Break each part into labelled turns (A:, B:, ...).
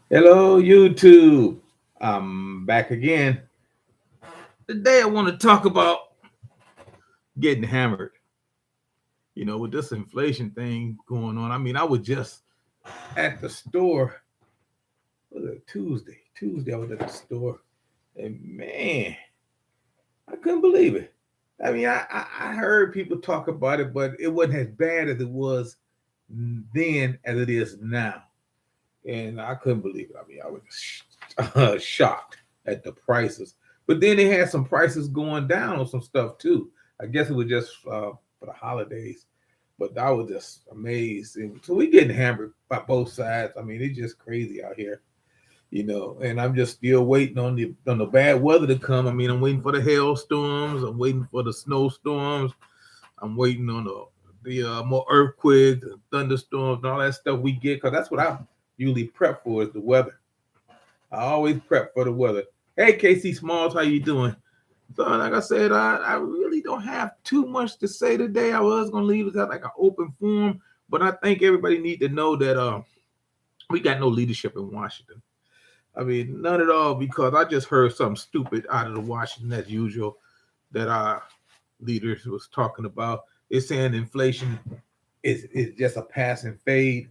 A: Hello, YouTube. I'm back again. Today, I want to talk about getting hammered. With this inflation thing going on. I mean, I was just at the store. What was it, Tuesday? Tuesday, I was at the store, and man, I couldn't believe it. I mean, I heard people talk about it, but it wasn't as bad as it was then as it is now, and I couldn't believe it. I mean, I was shocked at the prices. But then they had some prices going down on some stuff too. I guess it was just for the holidays, but I was just amazed. And so we getting hammered by both sides. I mean, it's just crazy out here, And I'm just still waiting on the bad weather to come. I mean, I'm waiting for the hailstorms. I'm waiting for the snowstorms. I'm waiting on the more earthquakes and thunderstorms and all that stuff we get because that's what I usually prep for is the weather. I always prep for the weather. Hey, Casey Smalls, how you doing? So, like I said, I really don't have too much to say today. I was gonna leave it at like an open forum, but I think everybody need to know that we got no leadership in Washington. I mean, none at all, because I just heard something stupid out of the Washington as usual that our leaders was talking about. It's saying inflation is just a passing fade,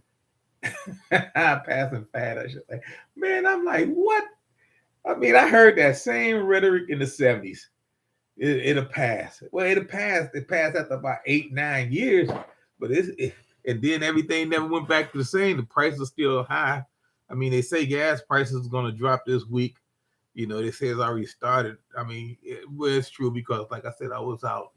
A: passing fad, I should say. Man, I'm like, what? I mean, I heard that same rhetoric in the 70s. It'll pass. Well, it'll pass. It passed after about 8, 9 years, but and then everything never went back to the same. The prices are still high. I mean, they say gas prices is going to drop this week. They say it's already started. I mean, it's true because, like I said, I was out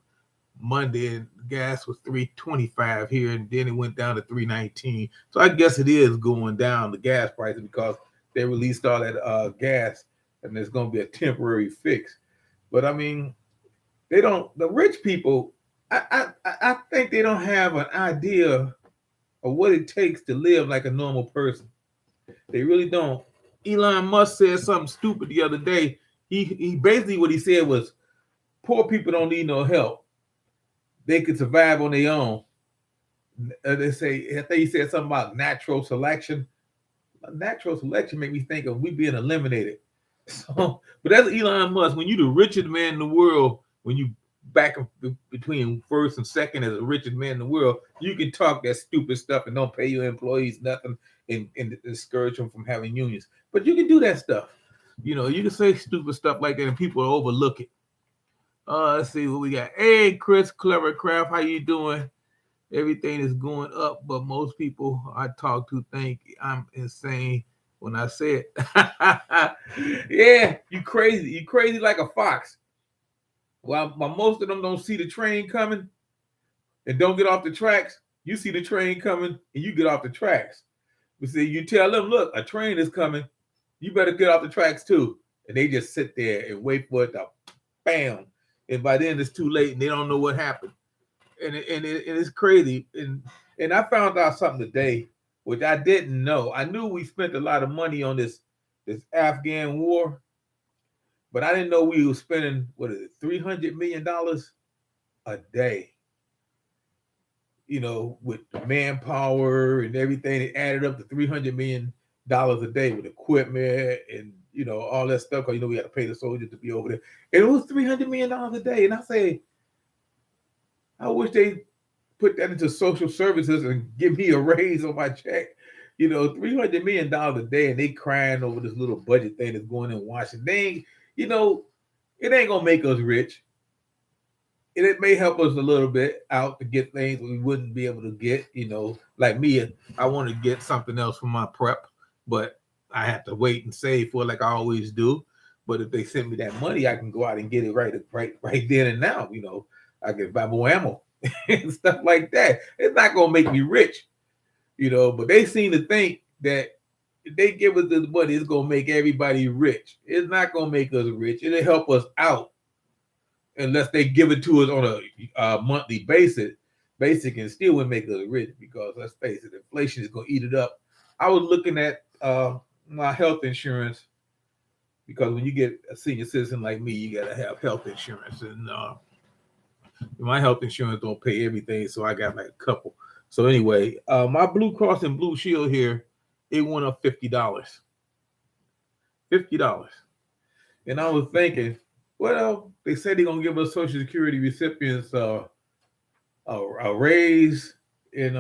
A: Monday and gas was 3.25 here, and then it went down to 3.19. So I guess it is going down the gas prices because they released all that gas, and there's going to be a temporary fix. But I mean, they don't. The rich people, I think they don't have an idea of what it takes to live like a normal person. They really don't. Elon Musk said something stupid the other day. He basically what he said was, poor people don't need no help. They can survive on their own. They say I think he said something about natural selection. Natural selection make me think of we being eliminated. So, but that's Elon Musk. When you the richest man in the world, when you back between first and second as the richest man in the world, you can talk that stupid stuff and don't pay your employees nothing and discourage them from having unions. But you can do that stuff. You can say stupid stuff like that and people overlook it. Let's see what we got. Hey, Chris Clever Craft, how you doing? Everything is going up, but most people I talk to think I'm insane when I say it. Yeah, you crazy. You crazy like a fox. While most of them don't see the train coming and don't get off the tracks, you see the train coming and you get off the tracks. But see, you tell them, look, a train is coming. You better get off the tracks too. And they just sit there and wait for it to bam. And by then it's too late and they don't know what happened. And it's crazy. And I found out something today, which I didn't know. I knew we spent a lot of money on this Afghan war, but I didn't know we were spending what is it, $300 million a day. With manpower and everything, it added up to $300 million a day with equipment and all that stuff. Because we had to pay the soldiers to be over there, and it was $300 million a day. And I say, I wish they put that into social services and give me a raise on my check. $300 million a day, and they crying over this little budget thing that's going in Washington. You know, it ain't gonna make us rich. It may help us a little bit out to get things we wouldn't be able to get. Like me, I want to get something else for my prep, but I have to wait and save for it like I always do. But if they send me that money, I can go out and get it right then and now. I can buy more ammo and stuff like that. It's not gonna make me rich, but they seem to think that if they give us this money, it's gonna make everybody rich. It's not gonna make us rich. It'll help us out unless they give it to us on a monthly basis. Basic and still would make us rich because let's face it, inflation is gonna eat it up. I was looking at my health insurance because when you get a senior citizen like me, you gotta have health insurance, and my health insurance don't pay everything, so I got like a couple. So anyway, my Blue Cross and Blue Shield here, it went up $50. $50. And I was thinking, well, they said they're gonna give us Social Security recipients a raise in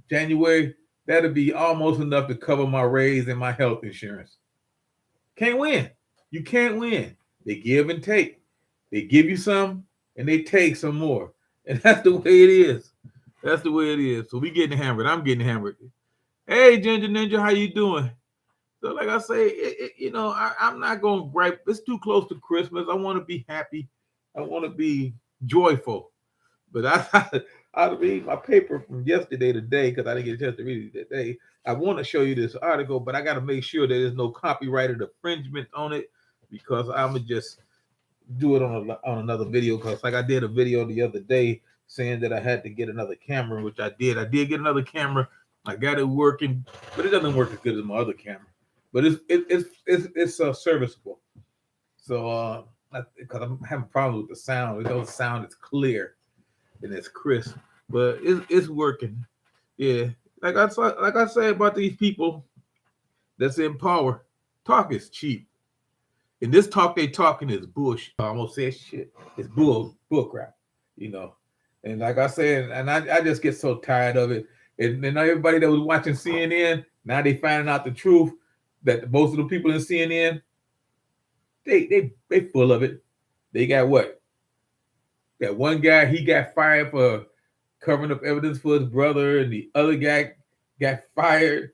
A: January. That'll be almost enough to cover my raise and my health insurance. Can't win. You can't win. They give and take. They give you some and they take some more. And that's the way it is. That's the way it is. So we getting hammered. I'm getting hammered. Hey, Ginger Ninja, how you doing? So like I say, I'm not going to gripe. It's too close to Christmas. I want to be happy. I want to be joyful. But I read my paper from yesterday today because I didn't get a chance to read it today. I want to show you this article, but I got to make sure that there's no copyrighted infringement on it because I'm going to just do it on another video because like I did a video the other day saying that I had to get another camera, which I did. I did get another camera. I got it working, but it doesn't work as good as my other camera. But it's serviceable. So because I'm having problems with the sound. It don't sound as clear and it's crisp, but it's working. Yeah, like I say about these people that's in power, talk is cheap. And this talk they talking is bush. I almost said shit. It's bull crap, And like I said, and I just get so tired of it. And everybody that was watching CNN, now they finding out the truth that most of the people in CNN, they full of it. They got what? That one guy, he got fired for covering up evidence for his brother, and the other guy got fired,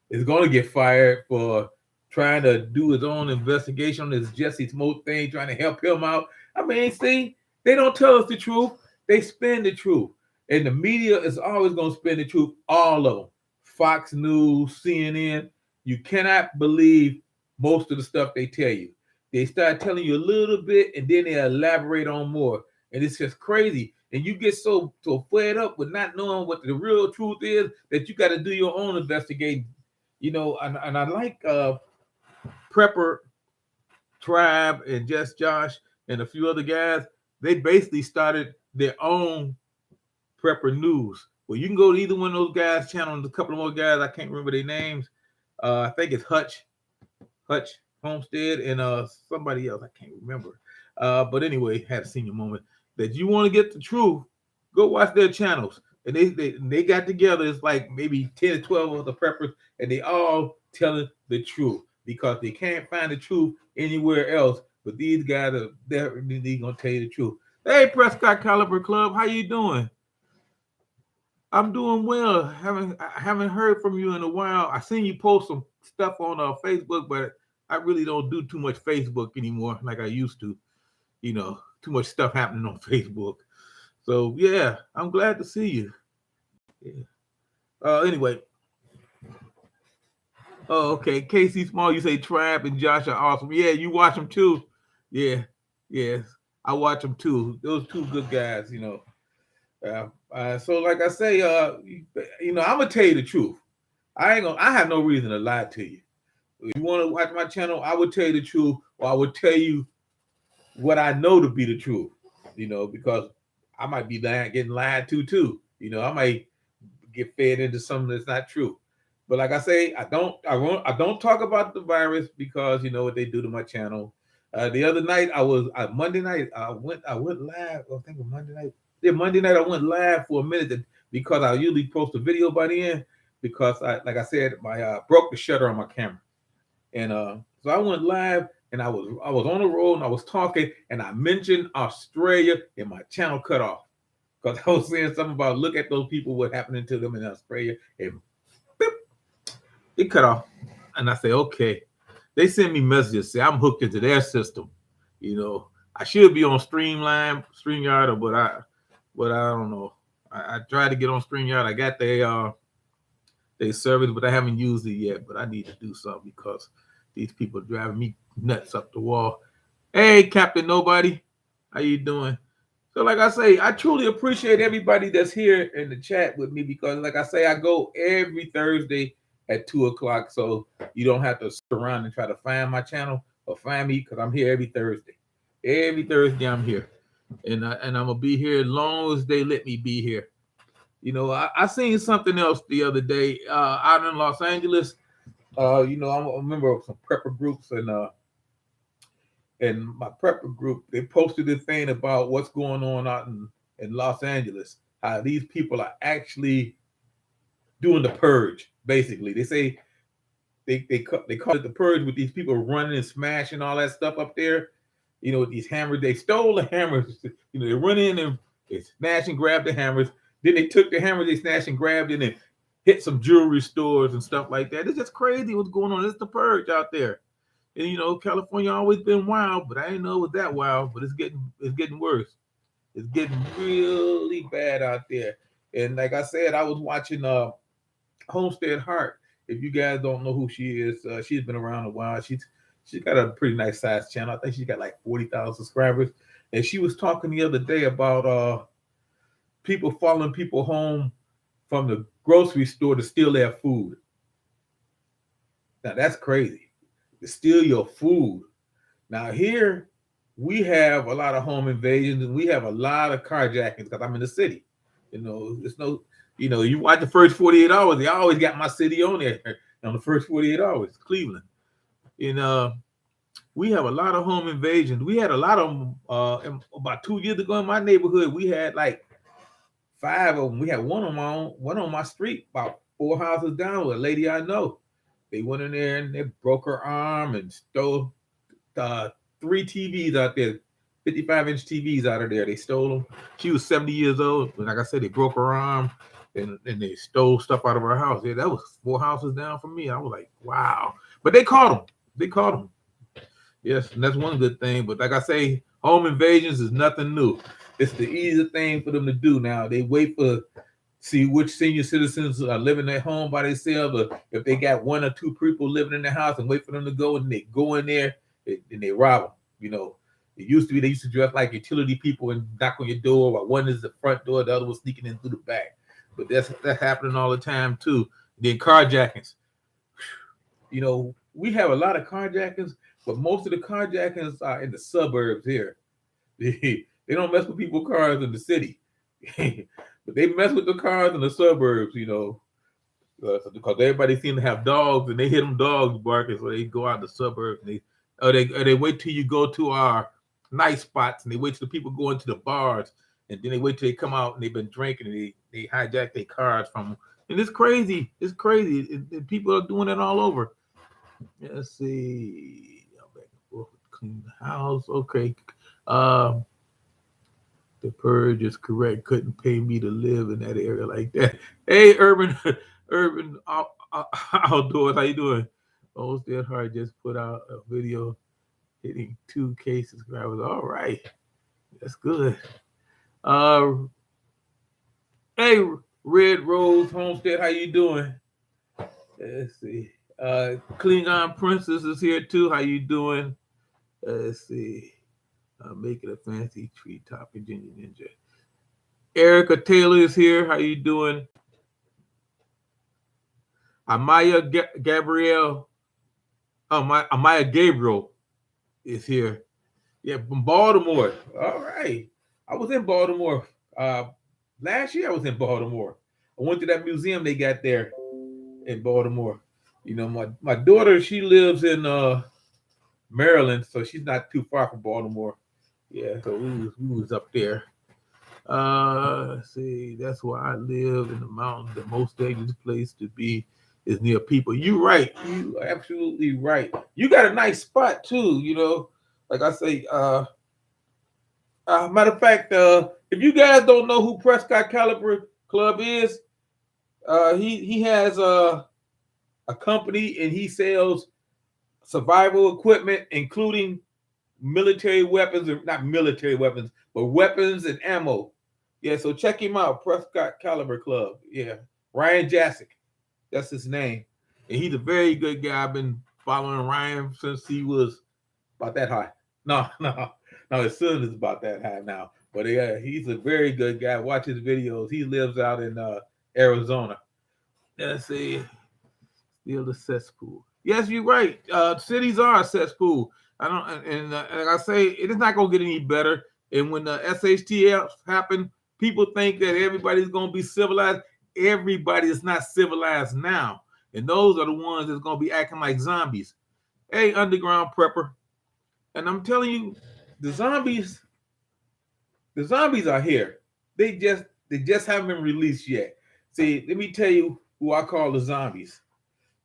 A: is going to get fired for trying to do his own investigation on this Jesse Smoke thing, trying to help him out. I mean, see, they don't tell us the truth. They spin the truth. And the media is always going to spin the truth, all of them. Fox News, CNN, you cannot believe most of the stuff they tell you. They start telling you a little bit, and then they elaborate on more. And it's just crazy. And you get so fed up with not knowing what the real truth is that you got to do your own investigating. And I like Prepper Tribe and Just Josh and a few other guys. They basically started their own Prepper News. Well, you can go to either one of those guys' channel. And a couple of more guys, I can't remember their names. I think it's Hutch Homestead and somebody else. I can't remember. But anyway, had a senior moment. That you want to get the truth, go watch their channels. And they got together. It's like maybe 10 or 12 of the preppers, and they all telling the truth because they can't find the truth anywhere else. But these guys are definitely gonna tell you the truth. Hey, Prescott Caliber Club, how you doing? I'm doing well. I haven't heard from you in a while. I seen you post some stuff on Facebook, but I really don't do too much Facebook anymore like I used to. Too much stuff happening on Facebook. So yeah, I'm glad to see you. Yeah. Anyway. Oh, okay. Casey Small, you say Trap and Josh are awesome. Yeah, you watch them too. Yeah. Yes. I watch them too. Those two good guys, so like I say, I'm gonna tell you the truth. I have no reason to lie to you. If you want to watch my channel, I would tell you the truth, or I would tell you what I know to be the truth, because I might be getting lied to too. I might get fed into something that's not true. But like I say, I don't talk about the virus because you know what they do to my channel. The other night Monday night I went live. I think it was Monday night. Yeah, Monday night I went live for a minute because I usually post a video by the end because like I said, my broke the shutter on my camera, and so I went live. And I was on the road and I was talking and I mentioned Australia and my channel cut off because I was saying something about look at those people, what happening to them in Australia, and beep, it cut off. And I say, okay, they send me messages say I'm hooked into their system. I should be on StreamYard, but I don't know. I tried to get on StreamYard. I got their service, but I haven't used it yet. But I need to do something because these people are driving me nuts up the wall. Hey, Captain Nobody, how you doing? So like I say, I truly appreciate everybody that's here in the chat with me because like I say, I go every Thursday at 2:00. So you don't have to sit around and try to find my channel or find me because I'm here every Thursday. Every Thursday I'm here. And I'm going to be here as long as they let me be here. I seen something else the other day out in Los Angeles. I'm a member of some prepper groups, and my prepper group, they posted this thing about what's going on out in Los Angeles. How these people are actually doing the purge. Basically, they say they call it the purge with these people running and smashing all that stuff up there. With these hammers, they stole the hammers. They run in and they snatch and grab the hammers. Then they took the hammers, they snatched and grabbed it and hit some jewelry stores and stuff like that. It's just crazy what's going on. It's the purge out there. And California always been wild, but I didn't know it was that wild. But it's getting worse. It's getting really bad out there. And like I said, I was watching Homestead Hart. If you guys don't know who she is, she's been around a while. She's got a pretty nice sized channel. I think she's got like 40,000 subscribers. And she was talking the other day about people following people home from the grocery store to steal their food. Now that's crazy. To steal your food. Now here we have a lot of home invasions and we have a lot of carjackings because I'm in the city. It's no, you watch the first 48 hours, they always got my city on there on the first 48 hours, Cleveland. We have a lot of home invasions. We had a lot of them about 2 years ago in my neighborhood. We had like 5 of them. We had one on my street, about 4 houses down with a lady I know. They went in there and they broke her arm and stole 3 TVs out there, 55-inch TVs out of there. They stole them. She was 70 years old. Like I said, they broke her arm and they stole stuff out of her house. Yeah, that was 4 houses down from me. I was like, wow. But they caught them. Yes, and that's one good thing. But like I say, home invasions is nothing new. It's the easy thing for them to do now. They wait for see which senior citizens are living at home by themselves, or if they got 1 or 2 people living in the house, and wait for them to go, and they go in there and they rob them. It used to be they used to dress like utility people and knock on your door. While one is the front door, the other was sneaking in through the back. But that's happening all the time too. Then carjackings. We have a lot of carjackings, but most of the carjackings are in the suburbs here. They don't mess with people's cars in the city. But they mess with the cars in the suburbs, because everybody seems to have dogs, and they hear them dogs barking, so they go out in the suburbs. And they wait till you go to our nice spots, and they wait till the people go into the bars, and then they wait till they come out and they've been drinking, and they hijack their cars from them. And it's crazy. It's crazy. People are doing it all over. Let's see. Back and forth, clean the house. Okay. The purge is correct. Couldn't pay me to live in that area like that. Hey, urban outdoors. How you doing? Homestead Hart just put out a video hitting 2K subscribers. All right, that's good. Hey, Red Rose Homestead, how you doing? Let's see. Klingon Princess is here too. How you doing? Let's see. Make it a fancy treetop Virginia Ninja. Erica Taylor is here. How you doing? Amaya Gabriel. Amaya Gabriel is here. Yeah, from Baltimore. All right. I was in Baltimore. Last year I was in Baltimore. I went to that museum they got there in Baltimore. My daughter, she lives in Maryland, so she's not too far from Baltimore. Yeah, so we was up there. Let's see, that's where I live in the mountains. The most dangerous place to be is near people. You right. You absolutely right. You got a nice spot too, like I say, matter of fact, if you guys don't know who Prescott Caliber Club is, he has a company and he sells survival equipment, including military weapons, or not military weapons, but weapons and ammo. Yeah, so check him out, Prescott Caliber Club. Yeah, Ryan Jasic, that's his name, and he's a very good guy. I've been following Ryan since he was about that high. No, his son is about that high now. But yeah, he's a very good guy. Watch his videos. He lives out in Arizona. Let's see, still the cesspool. Yes, you're right. Cities are a cesspool. And like I say, it is not going to get any better. And when the SHTFs happen, people think that everybody's going to be civilized. Everybody is not civilized now. And those are the ones that's gonna be acting like zombies. Hey, underground prepper. And I'm telling you, the zombies, the zombies are here. They just haven't been released yet. See, let me tell you who I call the zombies.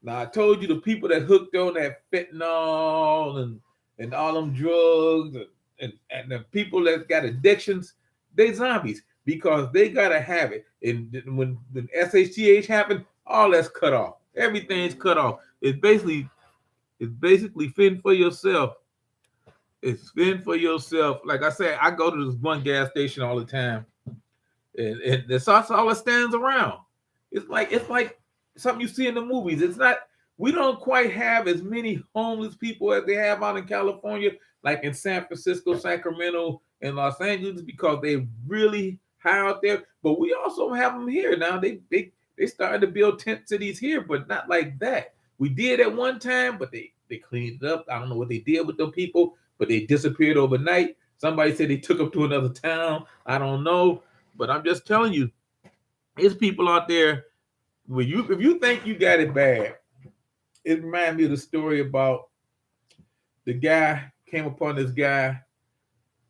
A: Now I told you the people that hooked on that fentanyl and all them drugs and the people that got addictions, they zombies because they gotta have it. And when SHTH happened, all that's cut off. Everything's cut off. It's basically fend for yourself. It's fend for yourself. Like I said, I go to this one gas station all the time, and that's all that stands around. It's like something you see in the movies. It's not. We don't quite have as many homeless people as they have out in California, like in San Francisco, Sacramento, and Los Angeles, because they really high out there. But we also have them here now. They started to build tent cities here, but not like that. We did at one time, but they cleaned it up. I don't know what they did with them people, but they disappeared overnight. Somebody said they took them to another town. I don't know, but I'm just telling you, there's people out there. If you think you got it bad, it reminds me of the story about the guy came upon this guy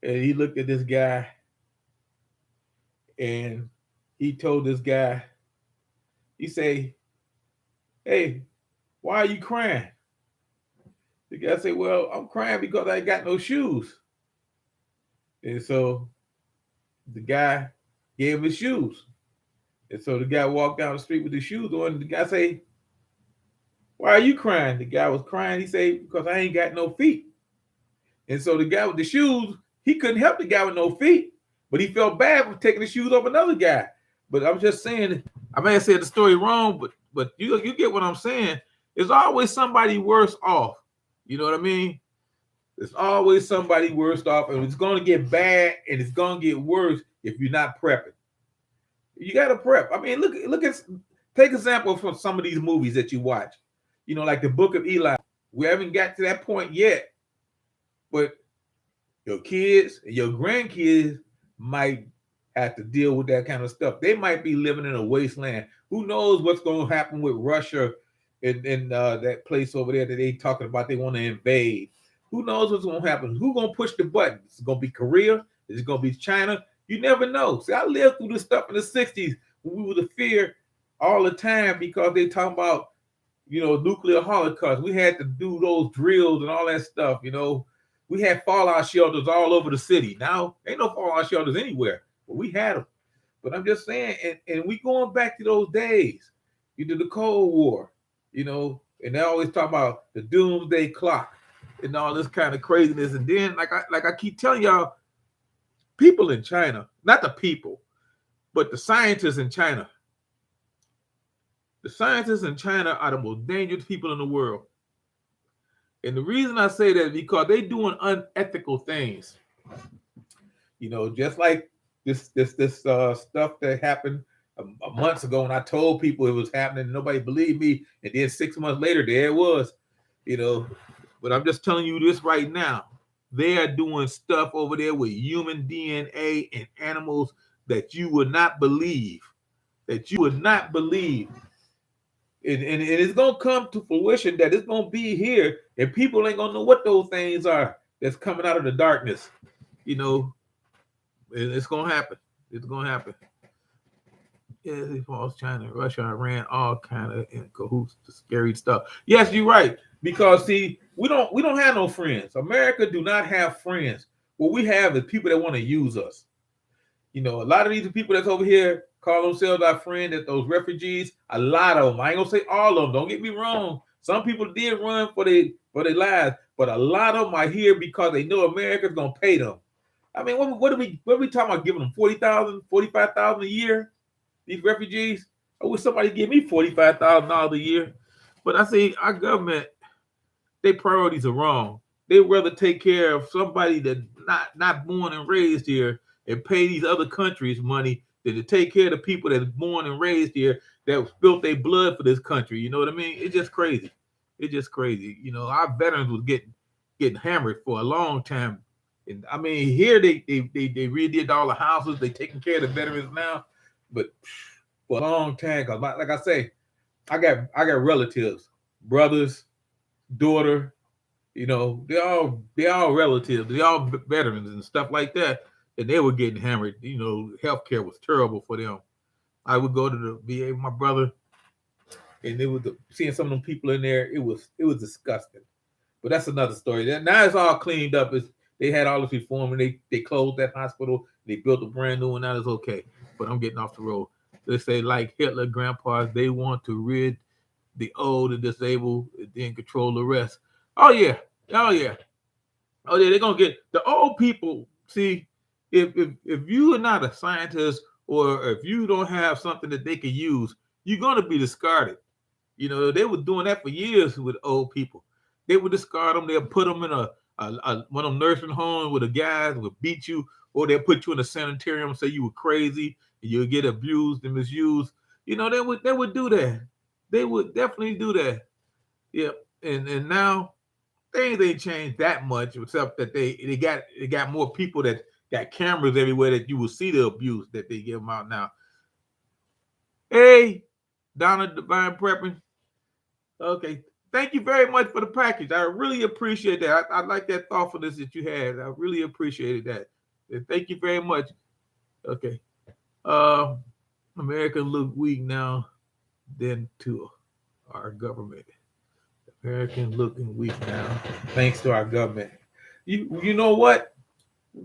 A: and he looked at this guy and he told this guy, he say, "Hey, why are you crying?" The guy said, "Well, I'm crying because I ain't got no shoes." And so the guy gave him his shoes. And so the guy walked down the street with his shoes on. And the guy say, "Why are you crying?" The guy was crying. He said, "Because I ain't got no feet." And so the guy with the shoes, he couldn't help the guy with no feet, but he felt bad for taking the shoes off another guy. But I'm just saying, I may have said the story wrong, but you get what I'm saying. There's always somebody worse off. You know what I mean? There's always somebody worse off, and it's going to get bad, and it's going to get worse if you're not prepping. You got to prep. I mean, look at take example from some of these movies that you watch. You know, like the Book of Eli. We haven't got to that point yet, but your kids and your grandkids might have to deal with that kind of stuff. They might be living in a wasteland. Who knows what's going to happen with Russia and that place over there that they talking about they want to invade. Who knows what's going to happen? Who's going to push the button? Is it going to be Korea? Is it going to be China? You never know. See, I lived through this stuff in the 60s when we were the fear all the time because they talking about, nuclear holocaust. We had to do those drills and all that stuff, We had fallout shelters all over the city. Now, ain't no fallout shelters anywhere, but we had them. But I'm just saying, and we going back to those days. You did the Cold War, and they always talk about the doomsday clock and all this kind of craziness. And then, like I keep telling y'all, people in China, not the people, but the scientists in China. The scientists in China are the most dangerous people in the world. And the reason I say that is because they doing unethical things. Just like this stuff that happened months ago, when I told people it was happening, nobody believed me, and then 6 months later, there it was. But I'm just telling you this right now. They are doing stuff over there with human DNA and animals that you would not believe. That you would not believe. And it's going to come to fruition that it's going to be here, and people ain't going to know what those things are that's coming out of the darkness. It's going to happen. It's going to happen. Yeah, they false China, Russia, Iran, all kind of in cahoots, scary stuff. Yes, you're right. Because see, we don't have no friends. America do not have friends. What we have is people that want to use us. A lot of these people that's over here call themselves our friend, that those refugees, a lot of them. I ain't gonna say all of them. Don't get me wrong. Some people did run for their lives, but a lot of them are here because they know America's gonna pay them. I mean, what are we talking about? Giving them $40,000, $45,000 a year? These refugees? I wish somebody give me $45,000 a year. But I say our government, their priorities are wrong. They'd rather take care of somebody that's not born and raised here and pay these other countries money than to take care of the people that's born and raised here that spilled their blood for this country. You know what I mean? It's just crazy. It's just crazy. Our veterans was getting hammered for a long time. And I mean, here they redid all the houses. They taking care of the veterans now, but for a long time, because like I say, I got relatives, brothers, daughter. You know, they all relatives. They all veterans and stuff like that. And they were getting hammered. You know, healthcare was terrible for them. I would go to the VA with my brother, and it was seeing some of them people in there. It was disgusting. But that's another story. Now it's all cleaned up. They had all this reform, and they closed that hospital. They built a brand new one. Now it's okay. But I'm getting off the road. They say like Hitler grandpas, they want to rid the old and disabled, and then control the rest. Oh yeah, oh yeah, oh yeah. They're gonna get the old people. See, if you are not a scientist or if you don't have something that they can use, you're gonna be discarded. You know, they were doing that for years with old people. They would discard them. They'll put them in one of them nursing homes where the guys would beat you, or they'll put you in a sanitarium, say you were crazy, and you'll get abused and misused. You know, they would do that. They would definitely do that. Yeah. And now things ain't changed that much, except that they got more people that got cameras everywhere that you will see the abuse that they give them out now. Hey, Donna Divine Prepping. Okay. Thank you very much for the package. I really appreciate that. I like that thoughtfulness that you had. I really appreciated that. And thank you very much. Okay. Uh, America look weak now than to our government. American looking weak now, thanks to our government. You know what?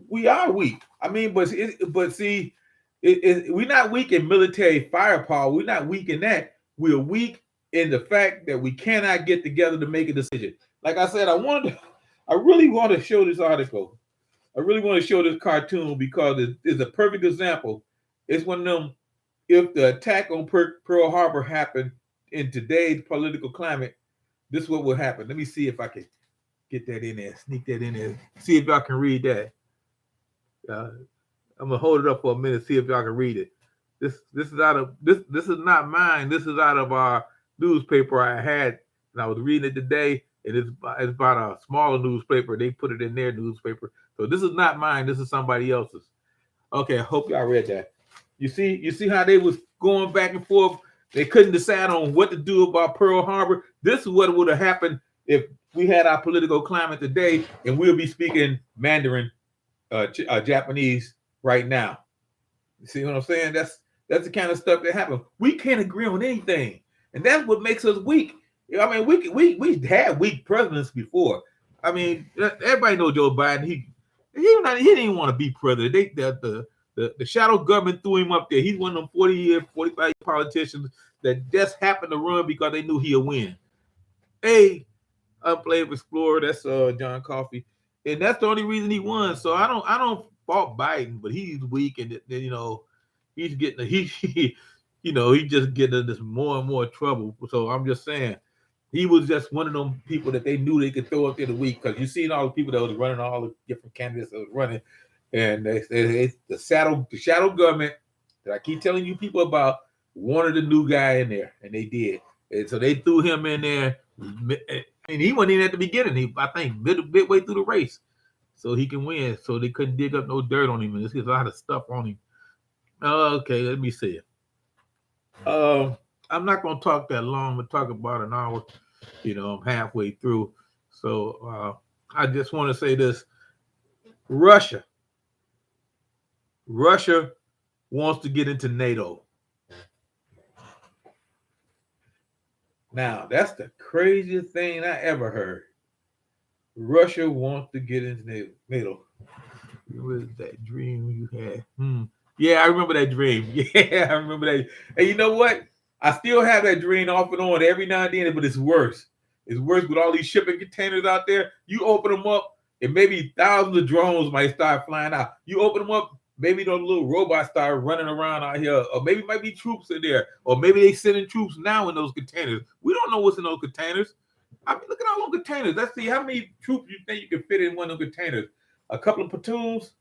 A: We are weak. I mean, but see, we're not weak in military firepower. We're not weak in that. We're weak in the fact that we cannot get together to make a decision. Like I said, I really want to show this article. I really want to show this cartoon because it's a perfect example. It's one of them. If the attack on Pearl Harbor happened in today's political climate, this is what will happen. Let me see if I can get that in there, sneak that in there, see if y'all can read that. I'm gonna hold it up for a minute, see if y'all can read it. This is out of this is not mine. This is out of our newspaper I had, and I was reading it today. And it's about a smaller newspaper. They put it in their newspaper. So this is not mine. This is somebody else's. Okay, I hope y'all read that. You see how they was going back and forth. They couldn't decide on what to do about Pearl Harbor. This is what would have happened if we had our political climate today, and we'll be speaking Mandarin, Japanese right now. You see what I'm saying? That's the kind of stuff that happened. We can't agree on anything, and that's what makes us weak. I mean, we had weak presidents before. I mean, everybody knows Joe Biden. He didn't even want to be president. The shadow government threw him up there. He's one of them 40-year, 45-year politicians that just happened to run because they knew he'll win. Hey, Unplayable Explorer, that's John Coffey, and that's the only reason he won. So I don't fault Biden, but he's weak, and you know he's getting he's just getting into this more and more trouble. So I'm just saying. He was just one of them people that they knew they could throw up there the week because you seen all the people that was running, all the different candidates that was running, and the shadow government that I keep telling you people about wanted a new guy in there, and they did, and so they threw him in there, and he wasn't even at the beginning. I think midway through the race, so he can win. So they couldn't dig up no dirt on him, and there's a lot of stuff on him. Okay, let me see it. I'm not going to talk that long. We'll talk about an hour. I'm halfway through. So I just want to say this. Russia wants to get into NATO. Now, that's the craziest thing I ever heard. Russia wants to get into NATO. What is that dream you had? Yeah, I remember that dream. Yeah, I remember that. And you know what? I still have that dream off and on every now and then, but it's worse. It's worse with all these shipping containers out there. You open them up, and maybe thousands of drones might start flying out. You open them up, maybe those little robots start running around out here, or maybe it might be troops in there, or maybe they sending troops now in those containers. We don't know what's in those containers. I mean, look at all those containers. Let's see how many troops you think you can fit in one of those containers. A couple of platoons.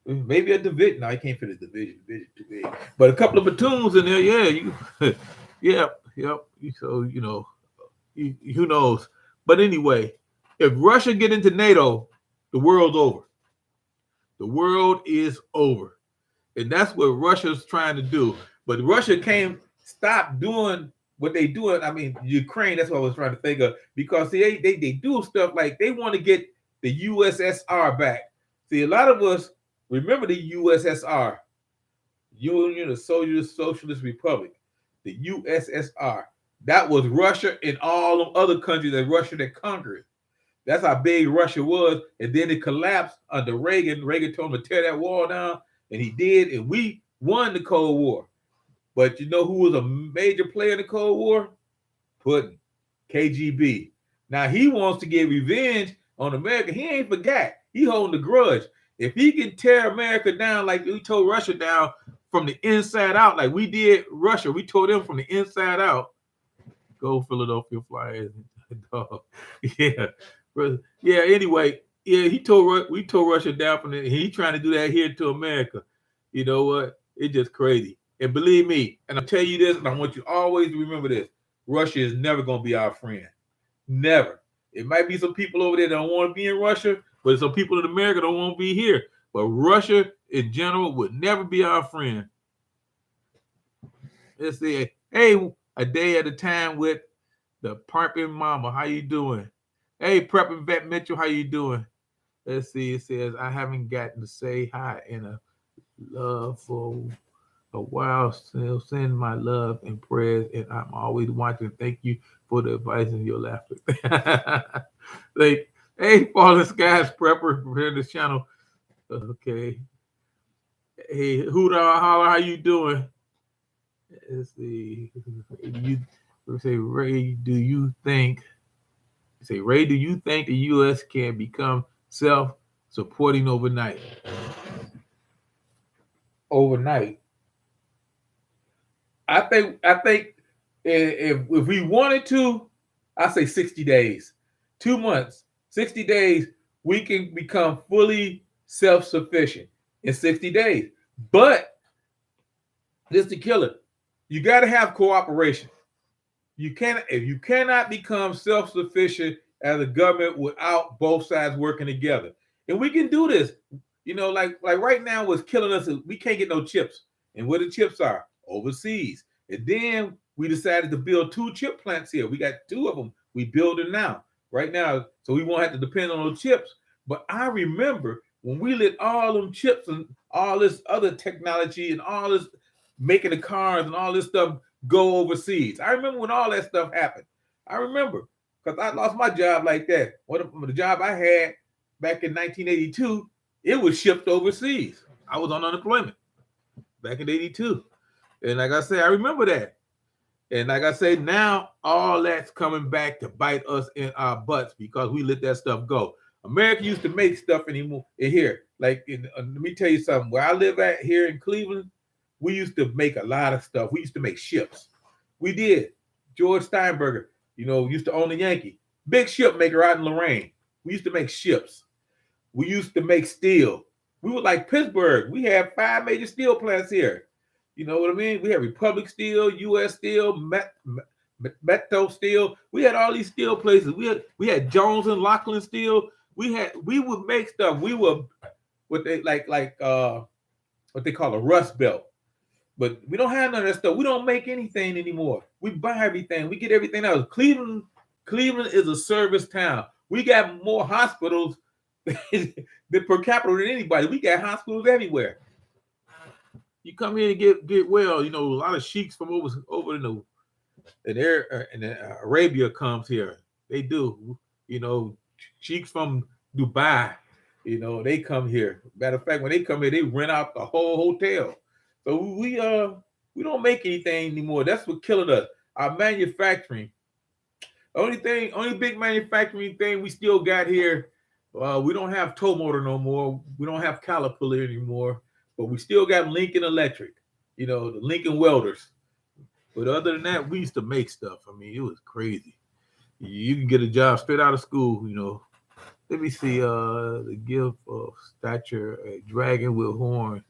A: Maybe a division. No, you can't fit a division. Division too big. But a couple of platoons in there, yeah. Yep. So who knows? But anyway, if Russia get into NATO, the world's over. The world is over, and that's what Russia's trying to do. But Russia can't stop doing what they doing. I mean, Ukraine. That's what I was trying to think of, because see, they do stuff like they want to get the USSR back. See, a lot of us remember the USSR, Union of Socialist Republic, the USSR. That was Russia and all the other countries that Russia that conquered. That's how big Russia was, and then it collapsed under Reagan. Reagan told him to tear that wall down, and he did, and we won the Cold War. But you know who was a major player in the Cold War? Putin, KGB. Now he wants to get revenge on America. He ain't forgot. He holding the grudge. If he can tear America down like we tore Russia down from the inside out, like we did Russia, we tore them from the inside out. Go Philadelphia Flyers. Yeah. Yeah, anyway, yeah, we tore Russia down from the, he trying to do that here to America. You know what? It's just crazy. And believe me, and I'll tell you this, and I want you always to remember this: Russia is never going to be our friend. Never. It might be some people over there that don't want to be in Russia, but some people in America don't want to be here. But Russia in general would never be our friend. Let's see. Hey, a day at a time with the Prepping Mama. How you doing? Hey, Prepping Vet Mitchell, how you doing? Let's see. It says, I haven't gotten to say hi in a love for a while. Still send my love and prayers, and I'm always watching. Thank you for the advice and your laughter. Like, hey, Fallen Skies Prepper, prepare this channel. Okay. Hey, Huda Holla, how you doing? Let's see. You say, Ray, do you think the U.S. can become self-supporting overnight? Overnight. I think if we wanted to, I say 60 days, 2 months, 60 days, we can become fully self-sufficient in 60 days. But this is the killer. You got to have cooperation. If you cannot become self-sufficient as a government without both sides working together. And we can do this. You know, like right now what's killing us is we can't get no chips. And where the chips are? Overseas. And then we decided to build 2 chip plants here. We got 2 of them. We building now, right now. So we won't have to depend on those chips. But I remember when we let all them chips and all this other technology and all this making the cars and all this stuff go overseas. I remember when all that stuff happened. I remember because I lost my job like that. The job I had back in 1982, it was shipped overseas. I was on unemployment back in 82. And like I say, I remember that. And like I say, now all that's coming back to bite us in our butts because we let that stuff go. America used to make stuff anymore in here. Like, let me tell you something. Where I live at here in Cleveland, we used to make a lot of stuff. We used to make ships. We did. George Steinberger, used to own the Yankee. Big ship maker out in Lorraine. We used to make ships. We used to make steel. We were like Pittsburgh. We had 5 major steel plants here. You know what I mean? We had Republic Steel, U.S. Steel, Metto Steel. We had all these steel places. We had Jones and Lachlan Steel. We would make stuff. We were what they what they call a rust belt. But we don't have none of that stuff. We don't make anything anymore. We buy everything. We get everything else. Cleveland is a service town. We got more hospitals per capita than anybody. We got hospitals everywhere. You come here to get well. A lot of sheiks from over in Arabia comes here. They do. Sheiks from Dubai. They come here. Matter of fact, when they come here, they rent out the whole hotel. So we don't make anything anymore. That's what killing us. Our manufacturing. Only big manufacturing thing we still got here. We don't have tow motor no more. We don't have Caterpillar anymore. But we still got Lincoln Electric. The Lincoln Welders. But other than that, we used to make stuff. I mean, it was crazy. You can get a job straight out of school. Let me see. The gift of stature, a dragon with horn.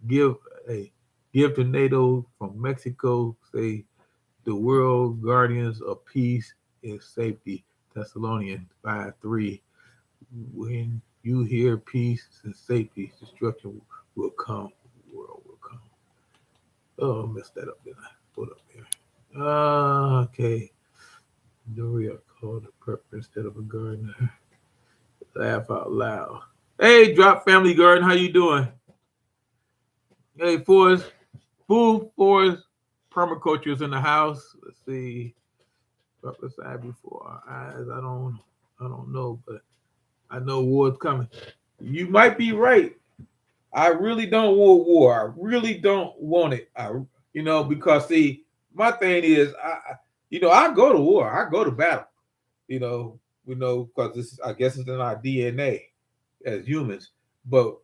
A: Give to NATO from Mexico, say the world guardians of peace and safety. Thessalonians 5:3. When you hear peace and safety, destruction will come. The world will come. Oh, I messed that up, didn't I? Put up there. Okay. Doria called a prepper instead of a gardener. Laugh out loud. Hey, Drop Family Garden, how you doing? Hey, Forrest, Food Forest Permaculture is in the house. Let's see. Up beside before our eyes. I don't know, but I know war's coming. You might be right. I really don't want war. I really don't want it. Because see, my thing is, I go to war. I go to battle. Because this, I guess, it's in our DNA as humans. But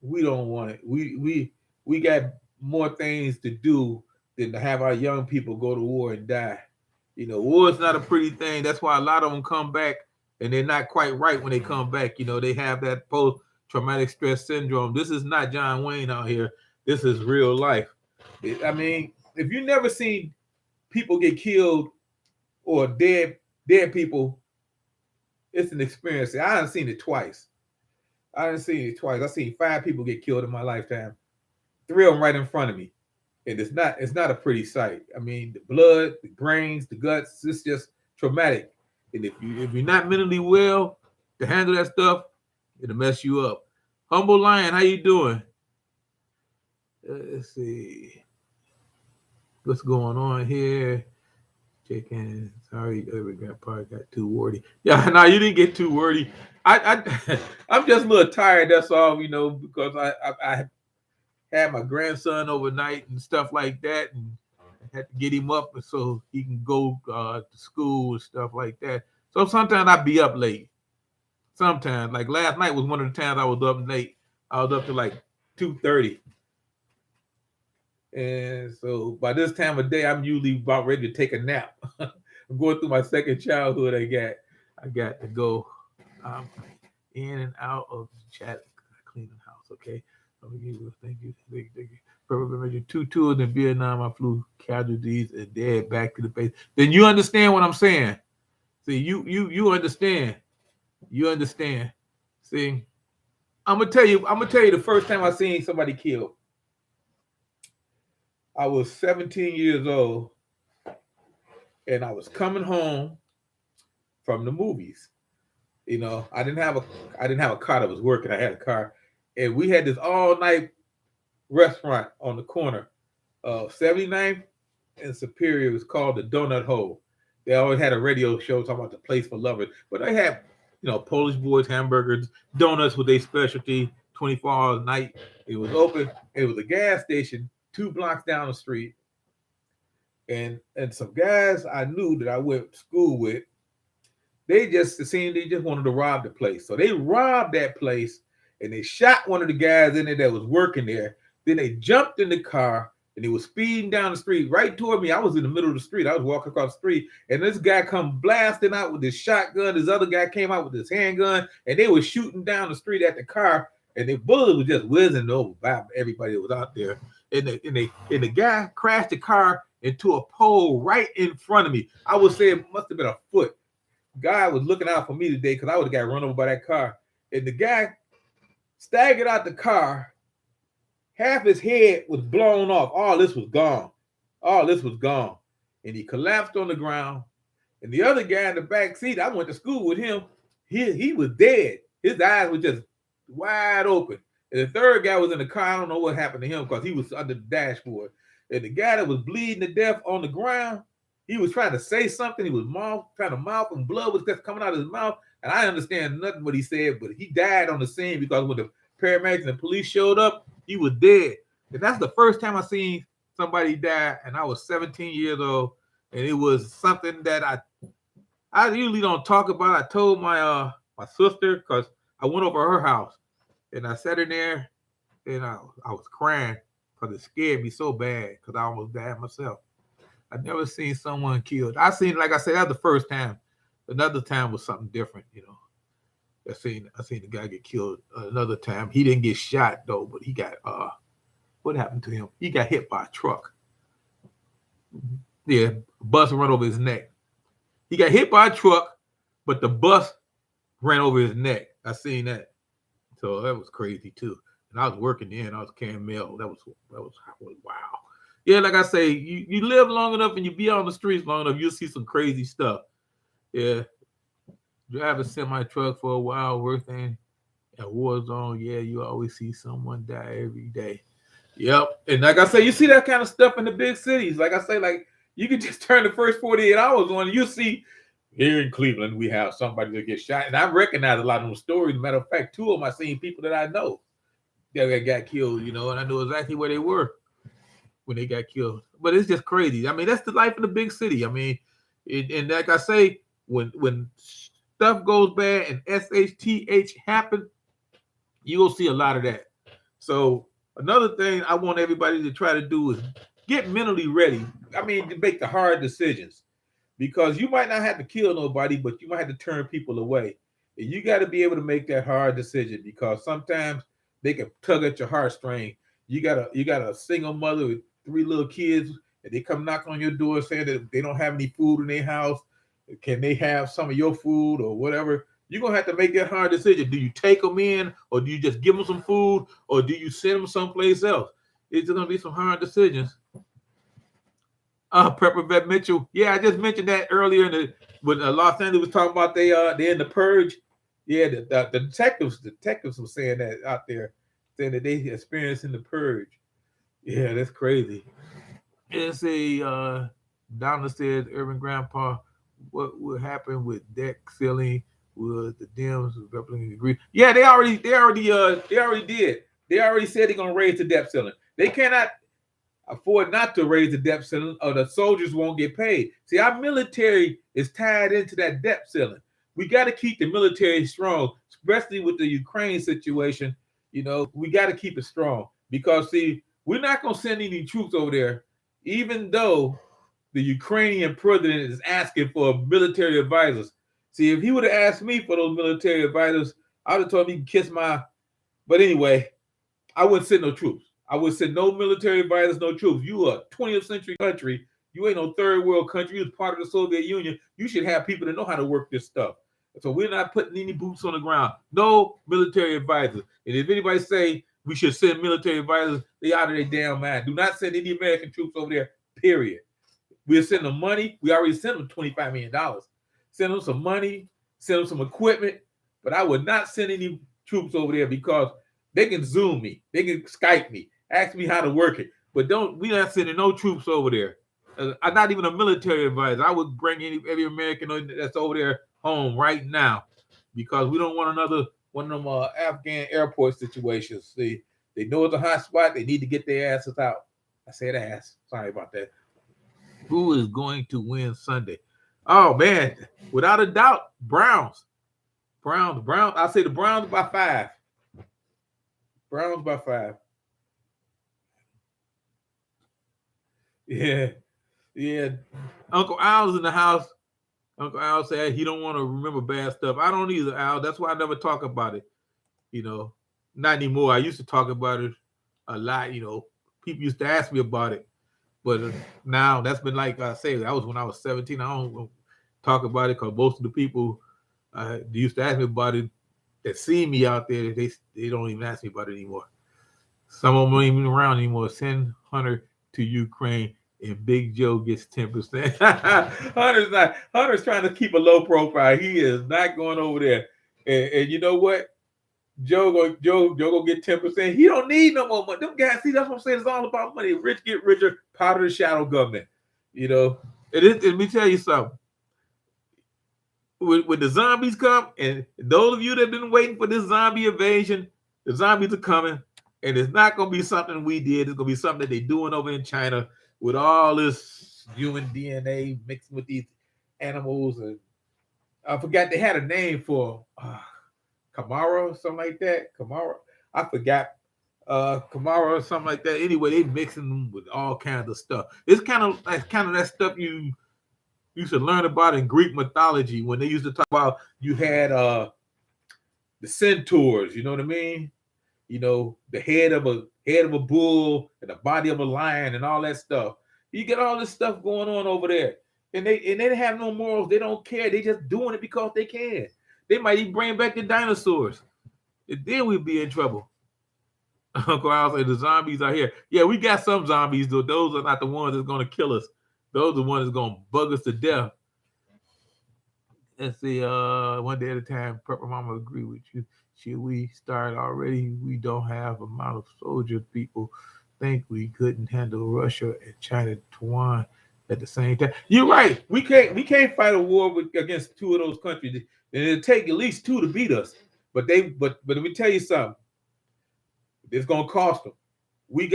A: we don't want it. We got more things to do than to have our young people go to war and die. War is not a pretty thing. That's why a lot of them come back and they're not quite right when they come back. They have that post traumatic stress syndrome. This is not John Wayne out here. This is real life. I mean, if you never seen people get killed or dead people, it's an experience. I haven't seen it twice. I've seen 5 people get killed in my lifetime. 3 of them right in front of me. And it's not a pretty sight. I mean, the blood, the brains, the guts, it's just traumatic. And if you're not mentally well to handle that stuff, it'll mess you up. Humble Lion, how you doing? Let's see what's going on here. Chicken. Sorry, grandpa got too wordy. Yeah, no, you didn't get too wordy. I'm just a little tired. That's all, because I had my grandson overnight and stuff like that, and I had to get him up so he can go to school and stuff like that. So sometimes I be up late. Sometimes, like last night was one of the times I was up late. I was up to like 2:30. And so by this time of day, I'm usually about ready to take a nap. I'm going through my second childhood. I got to go in and out of the chat, cleaning the house. Okay. Thank you. Thank you. Remember 2 tours in Vietnam. I flew casualties and dead back to the base. Then you understand what I'm saying. See, you understand. You understand. See, I'm gonna tell you the first time I seen somebody killed. I was 17 years old, and I was coming home from the movies. I didn't have a car that was working. I had a car, and we had this all night restaurant on the corner of 79th and Superior. It was called the Donut Hole. They always had a radio show talking about the place for lovers, but they had Polish boys, hamburgers, donuts with their specialty 24 hours a night. It was open. It was a gas station 2 blocks down the street. And some guys I knew that I went to school with, they just wanted to rob the place. So they robbed that place and they shot one of the guys in there that was working there. Then they jumped in the car and they was speeding down the street right toward me. I was in the middle of the street. I was walking across the street, and this guy come blasting out with his shotgun. This other guy came out with his handgun, and they were shooting down the street at the car, and the bullet was just whizzing over by everybody that was out there. And the guy crashed the car into a pole right in front of me. I would say it must have been a foot. God was looking out for me today because I would have got run over by that car. And the guy staggered out the car. Half his head was blown off. All this was gone. And he collapsed on the ground. And the other guy in the back seat, I went to school with him. He was dead. His eyes were just wide open. And the third guy was in the car. I don't know what happened to him because he was under the dashboard. And the guy that was bleeding to death on the ground, he was trying to say something. He was trying to mouth, and blood was just coming out of his mouth. And I understand nothing what he said, but he died on the scene because when the paramedics and the police showed up, he was dead. And that's the first time I seen somebody die, and I was 17 years old. And it was something that I usually don't talk about. I told my sister because I went over her house, and I sat in there, and I was crying because it scared me so bad because I almost died myself. I never seen someone killed. I seen, like I said, that was the first time. Another time was something different, I seen the guy get killed another time. He didn't get shot though, but he got what happened to him? He got hit by a truck. Yeah, bus ran over his neck. He got hit by a truck, but the bus ran over his neck. I seen that. So that was crazy too. And I was working there and I was carrying mail. That was wow. Yeah, like I say, you live long enough and you be on the streets long enough, you'll see some crazy stuff. Yeah, drive a semi truck for a while, working at war zone. Yeah, you always see someone die every day. Yep, and like I say, you see that kind of stuff in the big cities. Like I say, like you can just turn the first 48 hours on, and you see here in Cleveland we have somebody that gets shot, and I recognize a lot of those stories. Matter of fact, two of them I seen people that I know that got killed. And I know exactly where they were when they got killed. But it's just crazy. I mean, that's the life in the big city. I mean, and like I say, when stuff goes bad and SHTH happen, you will see a lot of that. So another thing I want everybody to try to do is get mentally ready. I mean, to make the hard decisions because you might not have to kill nobody, but you might have to turn people away. And you got to be able to make that hard decision because sometimes they can tug at your heartstring. You got a single mother with three little kids, and they come knock on your door saying that they don't have any food in their house. Can they have some of your food or whatever? You're gonna have to make that hard decision. Do you take them in, or do you just give them some food, or do you send them someplace else? It's gonna be some hard decisions. Pepper Vet Mitchell. Yeah, I just mentioned that earlier when Los Angeles was talking about they in the purge. Yeah, the detectives were saying that out there, saying that they experiencing the purge. Yeah, that's crazy. It's a Donna said, Urban Grandpa, what would happen with debt ceiling? Would the Dems Republicans agree? Yeah, they already did. They already said they're gonna raise the debt ceiling. They cannot afford not to raise the debt ceiling, or the soldiers won't get paid. See, our military is tied into that debt ceiling. We got to keep the military strong, especially with the Ukraine situation. We got to keep it strong because see, we're not gonna send any troops over there, even though the Ukrainian president is asking for military advisors. See, if he would have asked me for those military advisors, I would have told him he can kiss my. But anyway, I wouldn't send no troops. I would send no military advisors, no troops. You a 20th century country. You ain't no third world country. You was part of the Soviet Union. You should have people that know how to work this stuff. So we're not putting any boots on the ground. No military advisors. And if anybody say we should send military advisors, they out of their damn mind. Do not send any American troops over there, period. We'll send them money. We already sent them $25 million. Send them some money, send them some equipment. But I would not send any troops over there because they can Zoom me, they can Skype me, ask me how to work it. But we're not sending no troops over there. I'm not even a military advisor. I would bring every American that's over there home right now because we don't want another one of them Afghan airport situations. They know it's a hot spot. They need to get their asses out. I said ass. Sorry about that. Who is going to win Sunday? Oh man, without a doubt, Browns. Browns. I say the Browns by 5. Browns by 5. Yeah. Uncle Al's in the house. Uncle Al said he don't want to remember bad stuff. I don't either, Al. That's why I never talk about it. Not anymore. I used to talk about it a lot. People used to ask me about it. But now that's been like I say, that was when I was 17. I don't talk about it because most of the people they used to ask me about it that see me out there, they don't even ask me about it anymore. Some of them aren't even around anymore. Send Hunter to Ukraine and Big Joe gets 10%. Hunter's trying to keep a low profile. He is not going over there. And you know what? Joe go get 10%. He don't need no more money. Them guys, see, that's what I'm saying. It's all about money. Rich get richer, powder the shadow government. And let me tell you something. When the zombies come, and those of you that have been waiting for this zombie invasion, the zombies are coming, and it's not going to be something we did. It's going to be something that they're doing over in China with all this human DNA mixed with these animals. And I forgot they had a name for Kamara or something like that. Kamara, I forgot. Kamara or something like that. Anyway, they mixing them with all kinds of stuff. It's kind of that stuff you used to learn about in Greek mythology when they used to talk about you had the centaurs. You know what I mean? The head of a bull and the body of a lion and all that stuff. You get all this stuff going on over there, and they have no morals. They don't care. They just doing it because they can. They might even bring back the dinosaurs, and then we'd be in trouble. Uncle Al said the zombies are here. Yeah, we got some zombies, though. Those are not the ones that's going to kill us. Those are the ones that's going to bug us to death. Let's see, one day at a time. Pepper Mama agree with you. Should we start already? We don't have amount of soldiers. People think we couldn't handle Russia and China, Taiwan at the same time. You're right. We can't fight a war against two of those countries. And it'll take at least two to beat us. But let me tell you something. It's gonna cost them. We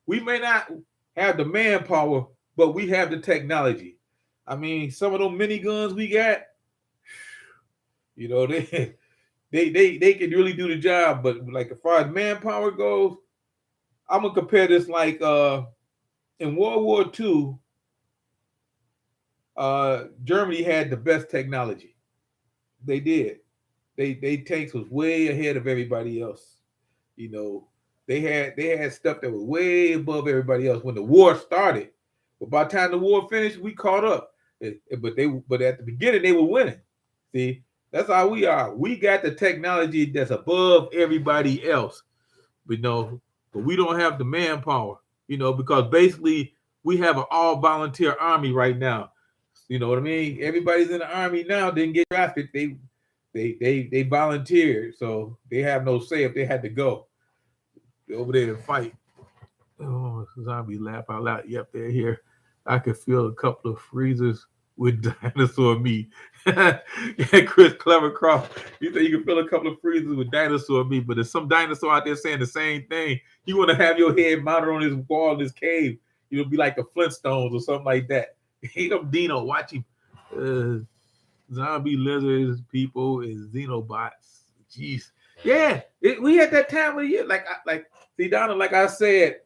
A: may not have the manpower, but we have the technology. I mean, some of those miniguns we got, they they can really do the job. But like as far as manpower goes, I'm gonna compare this like in World War II, Germany had the best technology. They did. They tanks was way ahead of everybody else. You know, they had stuff that was way above everybody else when the war started. But by the time the war finished, we caught up. But at the beginning they were winning. See, that's how we are. We got the technology that's above everybody else. But we don't have the manpower. Because basically we have an all volunteer army right now. You know what I mean? Everybody's in the army now. Didn't get drafted. They volunteered, so they have no say if they had to go over there to fight. Oh, zombie laugh out loud. Yep, they're here. I could feel a couple of freezers with dinosaur meat. Yeah, Chris Clevercroft. You think you can feel a couple of freezers with dinosaur meat, but there's some dinosaur out there saying the same thing. You want to have your head mounted on his wall in his cave. You'll be like the Flintstones or something like that. Hate him, Dino. Watch him. Zombie lizards, people, and xenobots. Jeez. Yeah, we had that time of the year. See, Donna, like I said,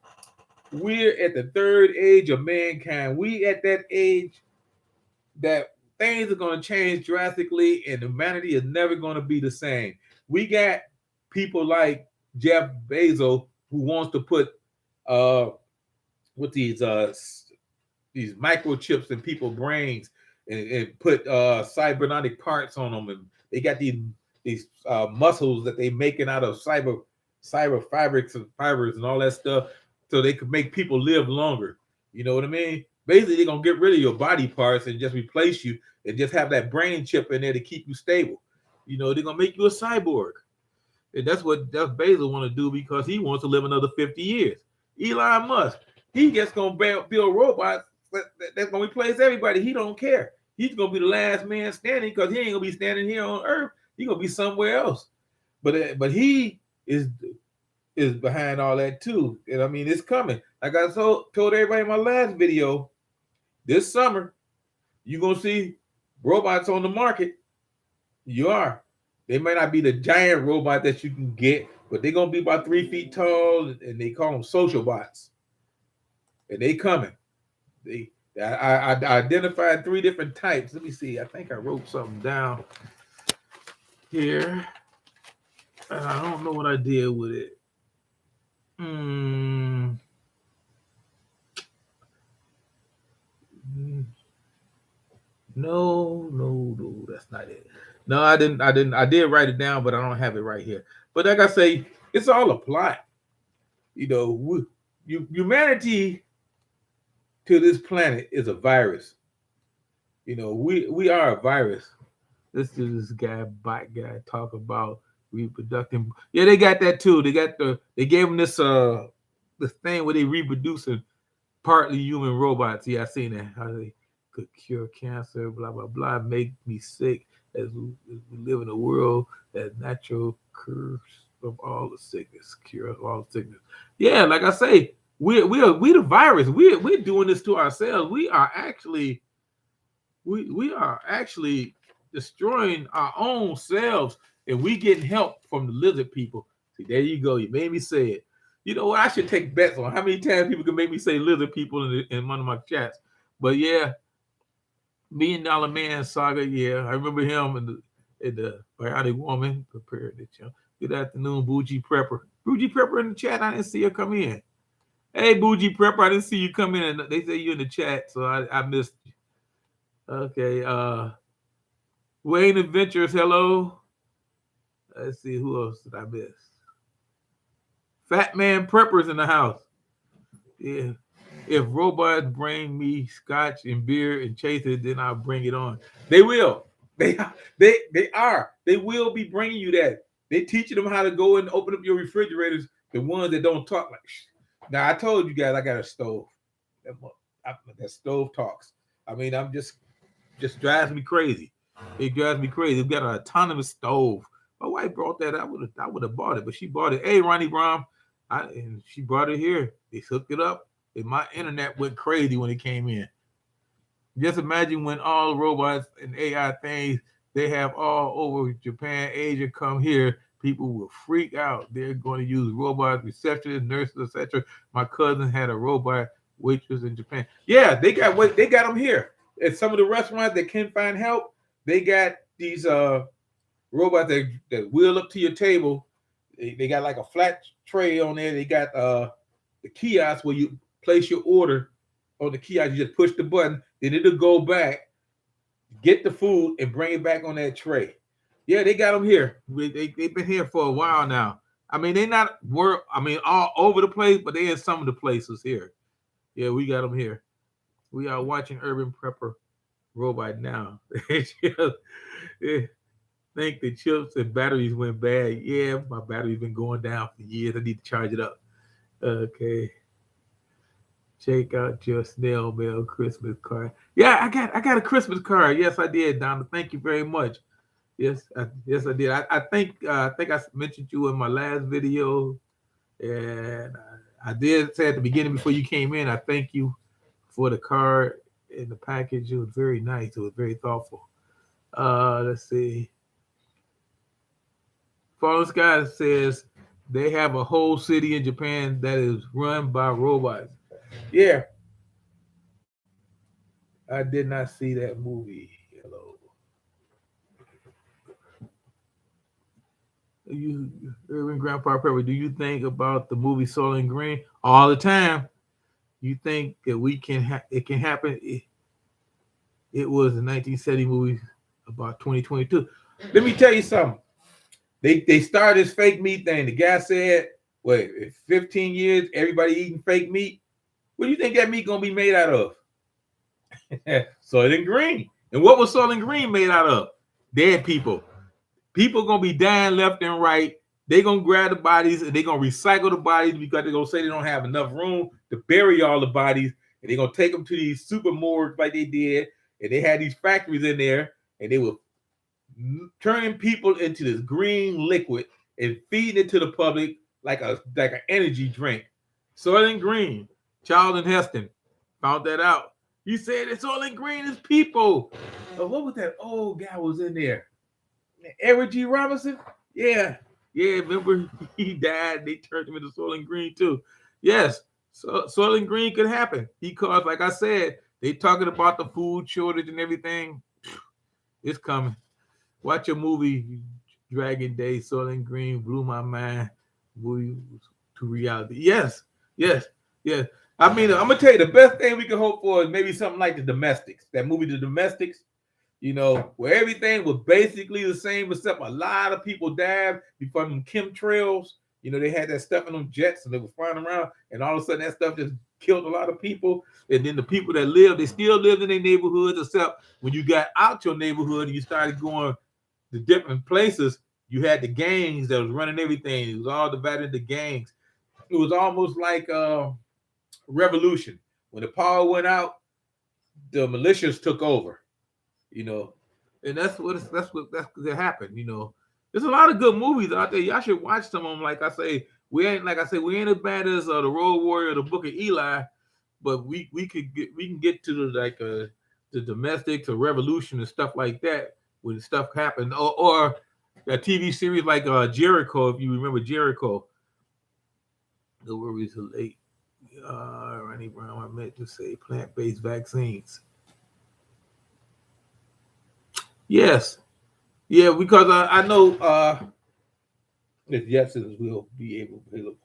A: we're at the third age of mankind. We at that age that things are going to change drastically and humanity is never going to be the same. We got people like Jeff Bezos who wants to put with these microchips in people's brains and put cybernetic parts on them, and they got these muscles that they making out of cyber fabrics and fibers and all that stuff, so they could make people live longer. You know what I mean? Basically, they're gonna get rid of your body parts and just replace you, and just have that brain chip in there to keep you stable. They're gonna make you a cyborg, and that's what Jeff Bezos want to do because he wants to live another 50 years. Elon Musk, he just gonna build robots that's gonna replace everybody. He don't care. He's gonna be the last man standing because he ain't gonna be standing here on Earth. He's gonna be somewhere else. But he is behind all that too. And I mean, it's coming. Like I told everybody in my last video, this summer you're gonna see robots on the market. You are. They may not be the giant robot that you can get, but they're gonna be about 3 feet tall, and they call them social bots. And they coming. I identified 3 different types. Let me see. I think I wrote something down here. I don't know what I did with it. No, that's not it. No, I didn't. I did write it down, but I don't have it right here. But like I say, it's all a plot. Humanity to this planet is a virus. We are a virus. This is this bot guy talk about reproductive. Yeah, they got that too. They gave them this thing where they reproducing partly human robots. Yeah, I seen that. How they could cure cancer, blah blah blah, make me sick as we live in a world that natural curse of all the sickness, cure of all sickness. Yeah, like I say, we the virus. We're doing this to ourselves. We are actually destroying our own selves, and we getting help from the lizard people. See, there you go. You made me say it. You know what? I should take bets on how many times people can make me say lizard people in one of my chats. But yeah, $1 Million Man saga. Yeah, I remember him in the Bionic Woman. Prepared it. Good afternoon, Bougie Prepper. Bougie Prepper in the chat. I didn't see her come in. Hey, Bougie Prepper, I didn't see you come in. And they say you in the chat, so I missed you. Okay. Wayne Adventures, hello. Let's see, who else did I miss? Fat man preppers in the house. Yeah. If robots bring me scotch and beer and chase it, then I'll bring it on. They will. They are. They will be bringing you that. They teaching them how to go and open up your refrigerators. The ones that don't talk like. Now I told you guys I got a stove. That stove talks. I mean, I'm just drives me crazy. It drives me crazy. We've got an autonomous stove. My wife brought that. I would have bought it, but she bought it. Hey, Ronnie Brom, and she brought it here. They hooked it up, and my internet went crazy when it came in. Just imagine when all robots and AI things they have all over Japan, Asia come here, people will freak out. They're going to use robots, receptionists, nurses, etc. My cousin had a robot waitress in Japan. Yeah, they got them here. At some of the restaurants that can't find help, they got these robots that wheel up to your table. They got like a flat tray on there. They got the kiosk where you place your order on the kiosk. You just push the button, then it'll go back, get the food, and bring it back on that tray. Yeah, they got them here. They've been here for a while now. I mean, they not work. I mean, all over the place, but they in some of the places here. Yeah, we got them here. We are watching Urban Prepper Robot now. Yeah, think the chips and batteries went bad. Yeah, my battery's been going down for years. I need to charge it up. Okay. Check out your snail mail Christmas card. Yeah, I got a Christmas card. Yes, I did, Donna. Thank you very much. Yes, I did. I think I mentioned you in my last video, and I did say at the beginning before you came in. I thank you for the card and the package. It was very nice. It was very thoughtful. Let's see. Fallen Sky says they have a whole city in Japan that is run by robots. Yeah, I did not see that movie. Hello. You, Irving Grandpa Pepper, do you think about the movie Soylent Green all the time? You think that it can happen? It was a 1970 movie about 2022. Let me tell you something. They started this fake meat thing. The guy said, "Wait, 15 years, everybody eating fake meat. What do you think that meat gonna be made out of?" Soylent Green. And what was Soylent Green made out of? Dead people. People gonna be dying left and right. They gonna grab the bodies and they gonna recycle the bodies because they're gonna say they don't have enough room to bury all the bodies, and they're gonna take them to these super morgues like they did, and they had these factories in there, and they were turning people into this green liquid and feeding it to the public like an energy drink. Soylent Green, Charlton Heston found that out. He said it's Soylent Green is people. What was that old guy was in there? Eric G. Robinson? Yeah. Yeah, remember he died. They turned him into Soylent Green too. Yes, so Soylent Green could happen because, like I said, they talking about the food shortage and everything. It's coming. Watch a movie, Dragon Day, Soylent Green blew my mind. Movie to reality. Yes, yes, yes. I mean, I'm gonna tell you the best thing we can hope for is maybe something like The Domestics. That movie, The Domestics. Where everything was basically the same, except a lot of people died before them chemtrails. They had that stuff in them jets and they were flying around, and all of a sudden that stuff just killed a lot of people. And then the people that lived, they still lived in their neighborhoods, except when you got out your neighborhood and you started going to different places, you had the gangs that was running everything. It was all divided into gangs. It was almost like revolution. When the power went out, the militias took over. you know, and that's what happened. There's a lot of good movies out there. Y'all should watch some of them. We ain't as bad as the Road Warrior, the Book of Eli, but we can get to the domestics or revolution and stuff like that when stuff happened, or a TV series like Jericho, if you remember Jericho. The worries are late. Ronnie Brown, I meant to say plant-based vaccines. Yes. Yeah, because I know if Jetsons will be available.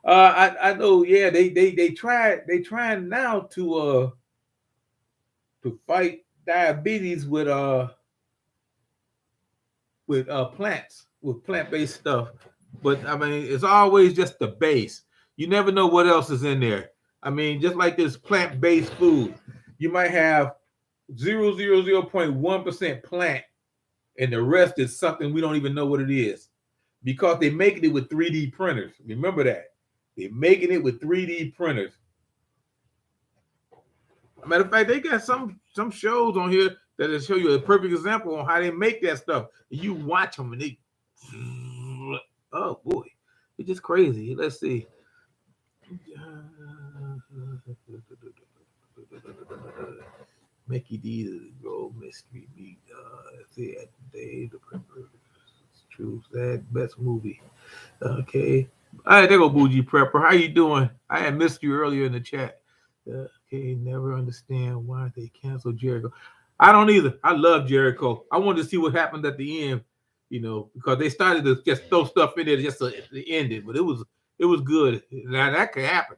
A: I know. Yeah, they trying now to fight diabetes with plants with plant based stuff. But I mean, it's always just the base. You never know what else is in there. I mean, just like this plant-based food, you might have 0.1% plant, and the rest is something we don't even know what it is, because they're making it with 3D printers. Remember that. They're making it with 3D printers. Matter of fact, they got some shows on here that'll show you a perfect example on how they make that stuff. You watch them and they, oh boy, it's just crazy. Let's see. Mickey D to go mystery meat. See at day the prepper. It's true. That best movie. Okay. All right, there go Bougie Prepper. How you doing? I had missed you earlier in the chat. Okay, never understand why they canceled Jericho. I don't either. I love Jericho. I wanted to see what happened at the end, because they started to just throw stuff in there just to end it, but it was good. Now that could happen.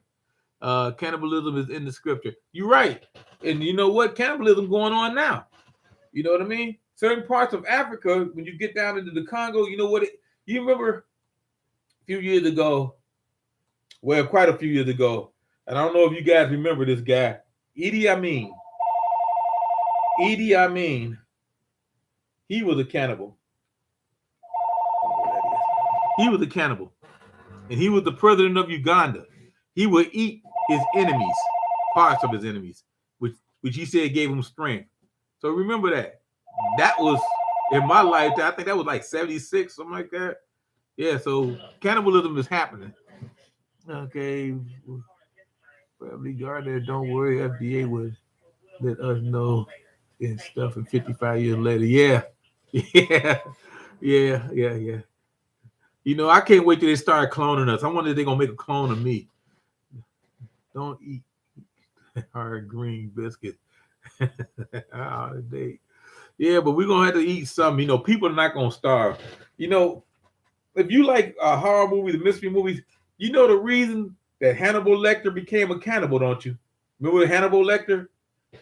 A: Cannibalism is in the scripture. You're right. And you know what? Cannibalism going on now. You know what I mean? Certain parts of Africa, when you get down into the Congo, you know what? You remember a few years ago, well, quite a few years ago, and I don't know if you guys remember this guy, Idi Amin. Idi Amin, he was a cannibal. He was a cannibal. And he was the president of Uganda. He would eat his enemies, parts of his enemies, which he said gave him strength. So remember that. That was in my lifetime. I think that was like 76, something like that. Yeah, so cannibalism is happening. Okay. Family Garden, don't worry, FDA would let us know and stuff. And 55 years later, yeah, yeah. I can't wait till they start cloning us. I wonder if they're gonna make a clone of me. Don't eat hard green biscuit. Out of date. Yeah, but we're gonna have to eat some. People are not gonna starve. If you like horror movies, mystery movies, you know the reason that Hannibal Lecter became a cannibal, don't you? Remember Hannibal Lecter,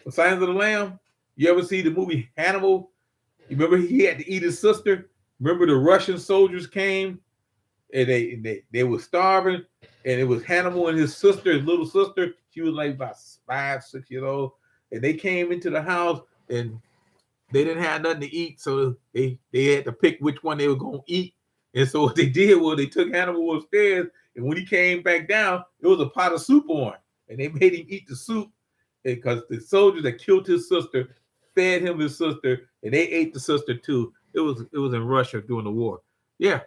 A: The Signs of the Lamb? You ever see the movie Hannibal? You remember he had to eat his sister? Remember the Russian soldiers came and they were starving, and it was Hannibal and his sister, his little sister. She was like about 5, 6 years old, and they came into the house and they didn't have nothing to eat, so they had to pick which one they were gonna eat. And so what they did was they took Hannibal upstairs, and when he came back down, it was a pot of soup on, and they made him eat the soup because the soldiers that killed his sister fed him his sister, and they ate the sister too. It was in Russia during the war. Yeah,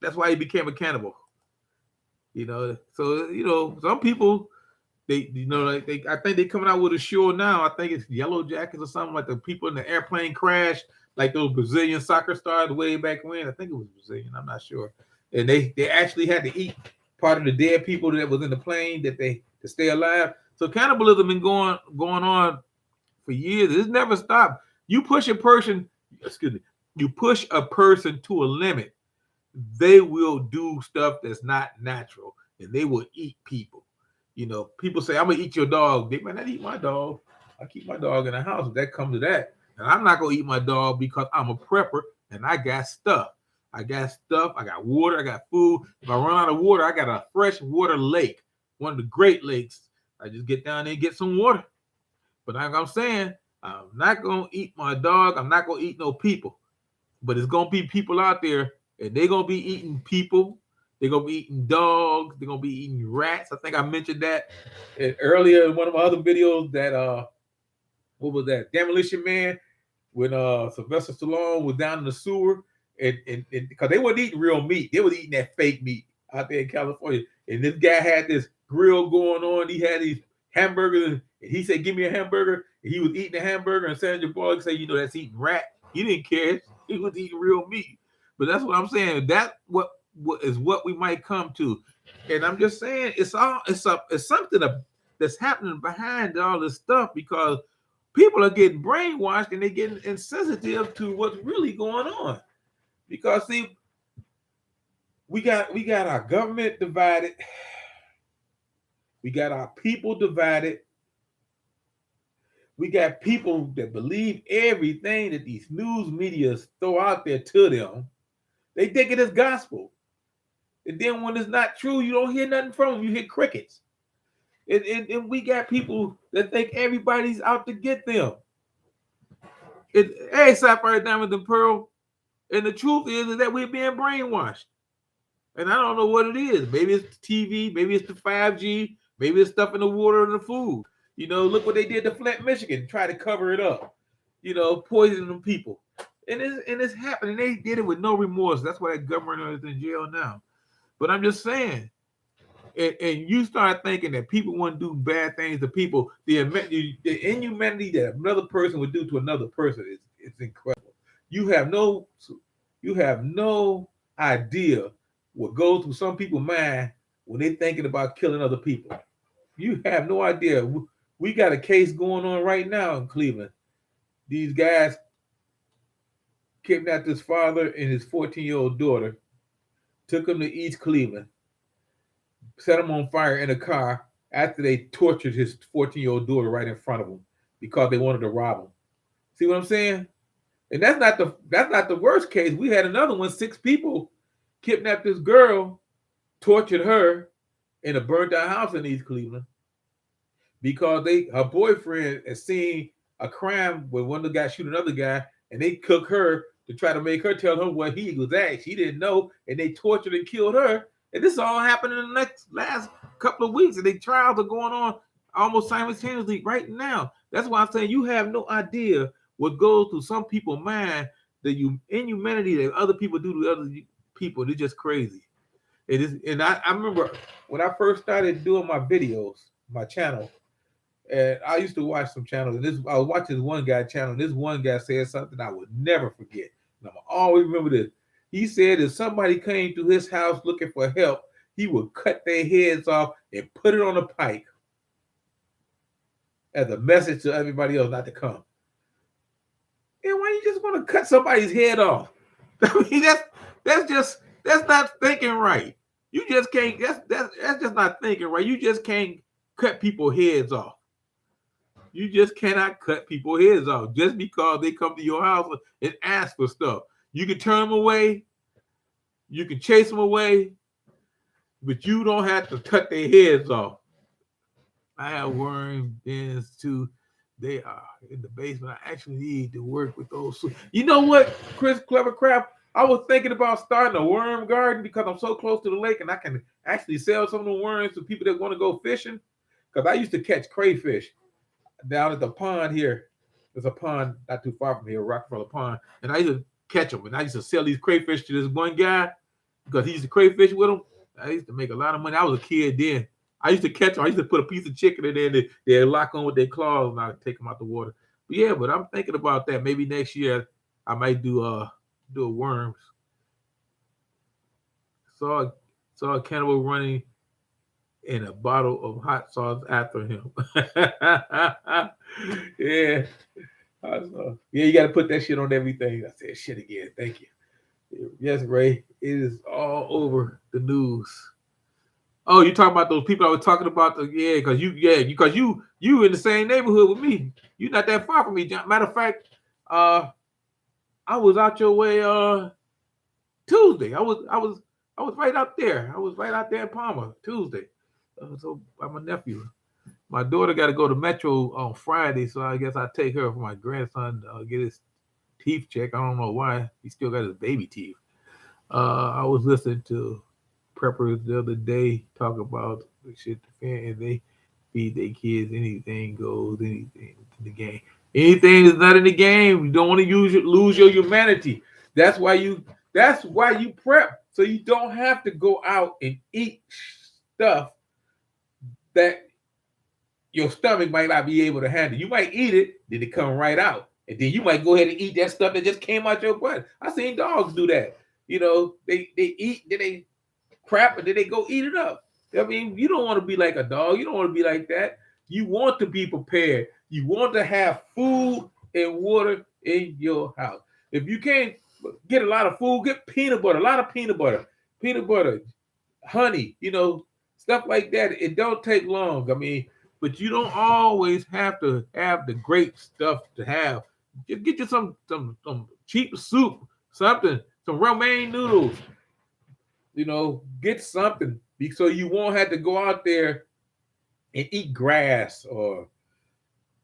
A: that's why he became a cannibal. So some people I think they're coming out with a show now. I think it's Yellow Jackets or something, like the people in the airplane crash, like those Brazilian soccer stars way back when. I think it was Brazilian. I'm not sure. And they actually had to eat part of the dead people that was in the plane to stay alive. So cannibalism been going on for years. It's never stopped. You push a person to a limit, they will do stuff that's not natural, and they will eat people. People say, I'm gonna eat your dog. They might not eat my dog. I keep my dog in the house if that comes to that. And I'm not gonna eat my dog because I'm a prepper and I got stuff. I got water, I got food. If I run out of water, I got a fresh water lake, one of the Great Lakes. I just get down there and get some water. But like I'm saying, I'm not gonna eat my dog. I'm not gonna eat no people. But it's gonna be people out there, and they're gonna be eating people. They're gonna be eating dogs. They're gonna be eating rats. I think I mentioned that earlier in one of my other videos. That what was that? Demolition Man, when Sylvester Stallone was down in the sewer, and because they weren't eating real meat, they was eating that fake meat out there in California. And this guy had this grill going on. He had these hamburgers, and he said, "Give me a hamburger." And he was eating a hamburger, and Sandra Bullock said, "That's eating rat." He didn't care. He was eating real meat. But that's what I'm saying. That what is what we might come to. And I'm just saying it's something that's happening behind all this stuff, because people are getting brainwashed and they're getting insensitive to what's really going on. Because see, we got our government divided, we got our people divided. We got people that believe everything that these news medias throw out there to them. They think it is gospel. And then when it's not true, you don't hear nothing from them. You hear crickets. And we got people that think everybody's out to get them. Hey, Sapphire Diamond and Pearl. And the truth is that we're being brainwashed. And I don't know what it is. Maybe it's the TV, maybe it's the 5G, maybe it's stuff in the water and the food. You know, look what they did to Flint, Michigan, try to cover it up. You know, poisoning them people. And it's happening. They did it with no remorse. That's why that governor is in jail now. But I'm just saying, and you start thinking that people want to do bad things to people, the inhumanity that another person would do to another person is incredible. You have no idea what goes through some people's mind when they're thinking about killing other people. You have no idea. We got a case going on right now in Cleveland. These guys kidnapped his father and his 14-year-old daughter, took them to East Cleveland, set him on fire in a car after they tortured his 14-year-old daughter right in front of him because they wanted to rob him. See what I'm saying? And that's not the worst case. We had another one. 6 people kidnapped this girl, tortured her in a burnt-out house in East Cleveland because her boyfriend had seen a crime where one of the guys shoot another guy, and they cooked her to try to make her tell him what he was at. She didn't know, and they tortured and killed her. And this all happened in the last couple of weeks, and the trials are going on almost simultaneously right now. That's why I'm saying you have no idea what goes through some people's mind, the inhumanity that other people do to other people. They're just crazy. It is, and I remember when I first started doing my videos, my channel, and I used to watch some channels, and I was watching this one guy channel, and this one guy said something I would never forget. And I'm always remember this. He said if somebody came to his house looking for help, he would cut their heads off and put it on a pike as a message to everybody else not to come. And why you just want to cut somebody's head off? I mean, that's not thinking right. You just can't. That's just not thinking right. You just can't cut people's heads off. You just cannot cut people's heads off just because they come to your house and ask for stuff. You can turn them away, you can chase them away, but you don't have to cut their heads off. I have worm dens too. They are in the basement. I actually need to work with those. You know what, Chris Clevercraft? I was thinking about starting a worm garden because I'm so close to the lake and I can actually sell some of the worms to people that want to go fishing. Because I used to catch crayfish down at the pond here. There's a pond not too far from here, Rockefeller Pond. And I used to catch them. And I used to sell these crayfish to this one guy because he used to crayfish with them. I used to make a lot of money. I was a kid then. I used to catch them. I used to put a piece of chicken in there and they'd lock on with their claws and I'd take them out the water. But yeah, but I'm thinking about that. Maybe next year I might do worms. Saw a cannibal running in a bottle of hot sauce after him. Yeah. Yeah, you got to put that shit on everything. I said shit again. Thank you. Yes, Ray. It is all over the news. Oh, you talking about those people I was talking about? Because you in the same neighborhood with me. You're not that far from me. Matter of fact, I was out your way Tuesday. I was right out there. I was right out there in Palmer Tuesday. So by my nephew. My daughter got to go to Metro on Friday, so I guess I take her for my grandson to get his teeth checked. I don't know why. He still got his baby teeth. I was listening to preppers the other day talk about the shit, and they feed their kids anything goes, anything in the game. Anything that's not in the game, you don't want to lose your humanity. That's why you prep, so you don't have to go out and eat stuff that your stomach might not be able to handle. You might eat it, then it come right out. And then you might go ahead and eat that stuff that just came out your butt. I seen dogs do that. You know, they eat, then they crap, and then they go eat it up. I mean, you don't want to be like a dog. You don't want to be like that. You want to be prepared. You want to have food and water in your house. If you can't get a lot of food, get peanut butter, a lot of peanut butter, honey, stuff like that. It don't take long. I mean, but you don't always have to have the great stuff to have. Just get you some cheap soup, something, some romaine noodles. Get something so you won't have to go out there and eat grass or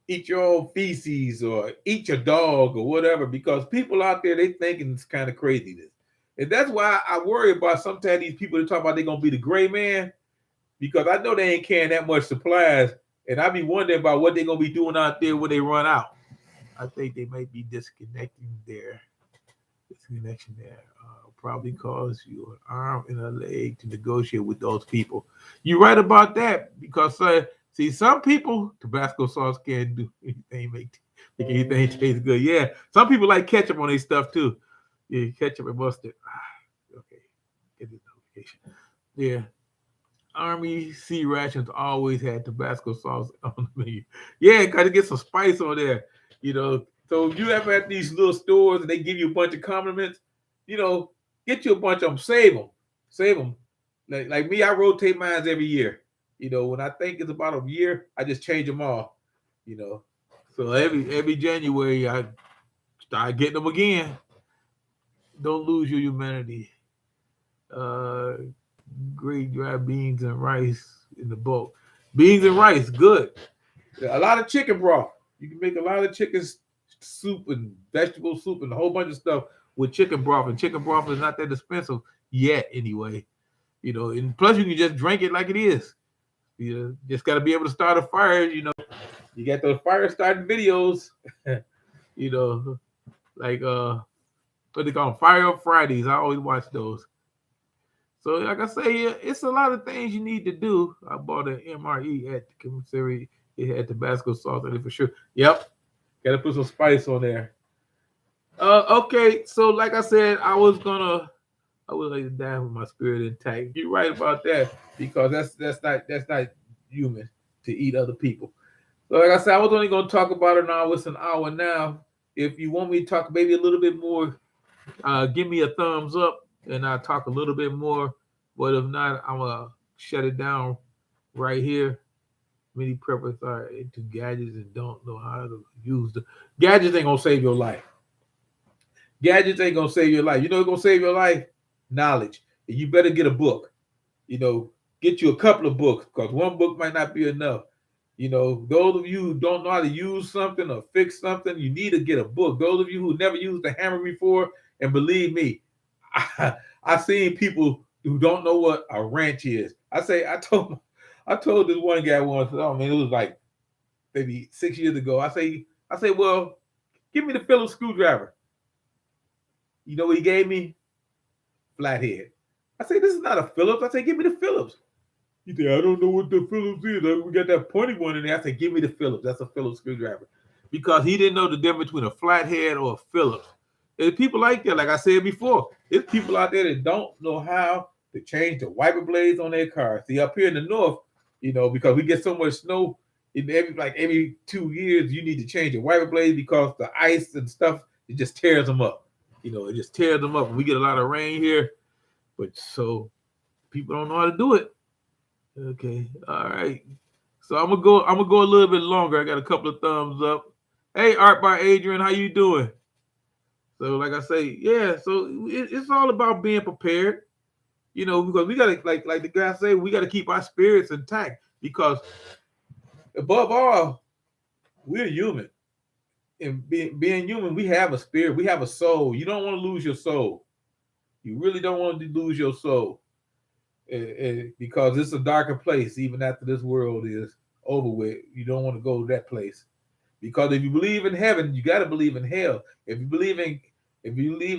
A: eat your own feces or eat your dog or whatever, because people out there, they thinking it's kind of craziness. And that's why I worry about sometimes these people that talk about they're gonna be the gray man, because I know they ain't carrying that much supplies, and I be wondering about what they're gonna be doing out there when they run out. I think they might be disconnecting there. Disconnection there. Probably cause you an arm and a leg to negotiate with those people. You're right about that, because see, some people Tabasco sauce can't do anything make anything taste good. Yeah, some people like ketchup on their stuff too. Yeah, ketchup and mustard. Okay, get this notification. Yeah, Army C rations always had Tabasco sauce on the menu. Yeah, got to get some spice on there. So if you ever at these little stores and they give you a bunch of condiments, you know, get you a bunch of them, save them. Like me, I rotate mines every year. When I think it's about a year, I just change them all. You know, so every January I start getting them again. Don't lose your humanity. Uh, Great dry beans and rice in the bowl. Beans and rice, good. A lot of chicken broth. You can make a lot of chicken soup and vegetable soup and a whole bunch of stuff with chicken broth. And chicken broth is not that expensive yet, anyway. And plus you can just drink it like it is. Just got to be able to start a fire. You got those fire starting videos. you know, like what they call them, Fire Up Fridays. I always watch those. So, like I say, it's a lot of things you need to do. I bought an MRE at the commissary. It had Tabasco sauce in it for sure. Yep, got to put some spice on there. Okay, so like I said, I would like to die with my spirit intact. You're right about that, because that's not human to eat other people. So, like I said, I was only going to talk about it now. It's an hour now. If you want me to talk maybe a little bit more, give me a thumbs up and I'll talk a little bit more. But if not, I'm going to shut it down right here. Many preppers are into gadgets and don't know how to use the gadgets. Ain't going to save your life. Gadgets ain't going to save your life. You know what's going to save your life? Knowledge. And you better get a book. Get you a couple of books, because one book might not be enough. Those of you who don't know how to use something or fix something, you need to get a book. Those of you who never used a hammer before, and believe me, I've seen people who don't know what a wrench is. I told this one guy once, it was like maybe 6 years ago. I say, well, give me the Phillips screwdriver. You know what he gave me? Flathead. I say, this is not a Phillips. I say, give me the Phillips. He said, I don't know what the Phillips is. We got that pointy one in there. I said, give me the Phillips. That's a Phillips screwdriver. Because he didn't know the difference between a flathead or a Phillips. There's people like that, like I said before. There's people out there that don't know how to change the wiper blades on their cars. See, up here in the north, because we get so much snow, every 2 years, you need to change your wiper blades, because the ice and stuff, it just tears them up. It just tears them up. We get a lot of rain here, but so people don't know how to do it. Okay, all right. So I'm gonna go a little bit longer. I got a couple of thumbs up. Hey, Art by Adrian, how you doing? So like I say, yeah. So it's all about being prepared. Because we gotta like the guy say, we gotta keep our spirits intact, because above all, we're human. And being human, we have a spirit, we have a soul. You don't want to lose your soul. You really don't want to lose your soul. Because it's a darker place even after this world is over with. You don't want to go to that place, because if you believe in heaven, you got to believe in hell. If you believe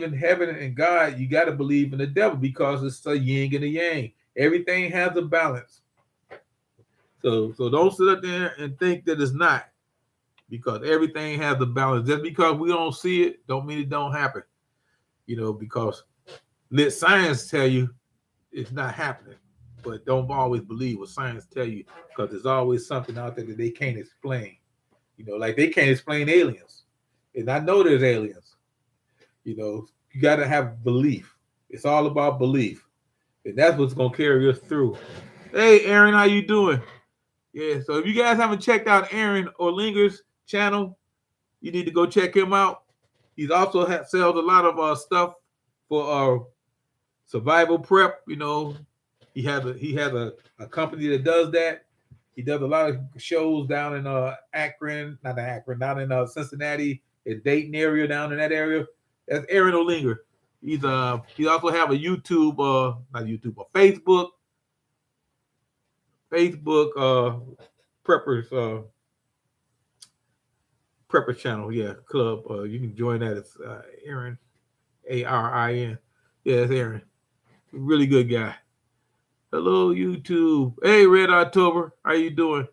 A: in heaven and God, you got to believe in the devil, because it's a yin and a yang. Everything has a balance. So don't sit up there and think that it's not, because everything has a balance. Just because we don't see it don't mean it don't happen. Because let science tell you it's not happening, but don't always believe what science tell you, because there's always something out there that they can't explain. Like they can't explain aliens, and I know there's aliens. You got to have belief. It's all about belief, and that's what's gonna carry us through. Hey, Aaron, how you doing? Yeah. So if you guys haven't checked out Aaron Orlinger's channel, you need to go check him out. He's also sells a lot of stuff for survival prep. You know, he has a company that does that. He does a lot of shows down in Akron, not in Akron, down in Cincinnati, in Dayton area, down in that area. That's Aaron Olinger. He also have a YouTube, not YouTube, a Facebook preppers prepper channel, yeah, club. You can join that. It's Aaron, Arin. Yeah, it's Aaron. Really good guy. Hello, YouTube. Hey, Red October. How you doing?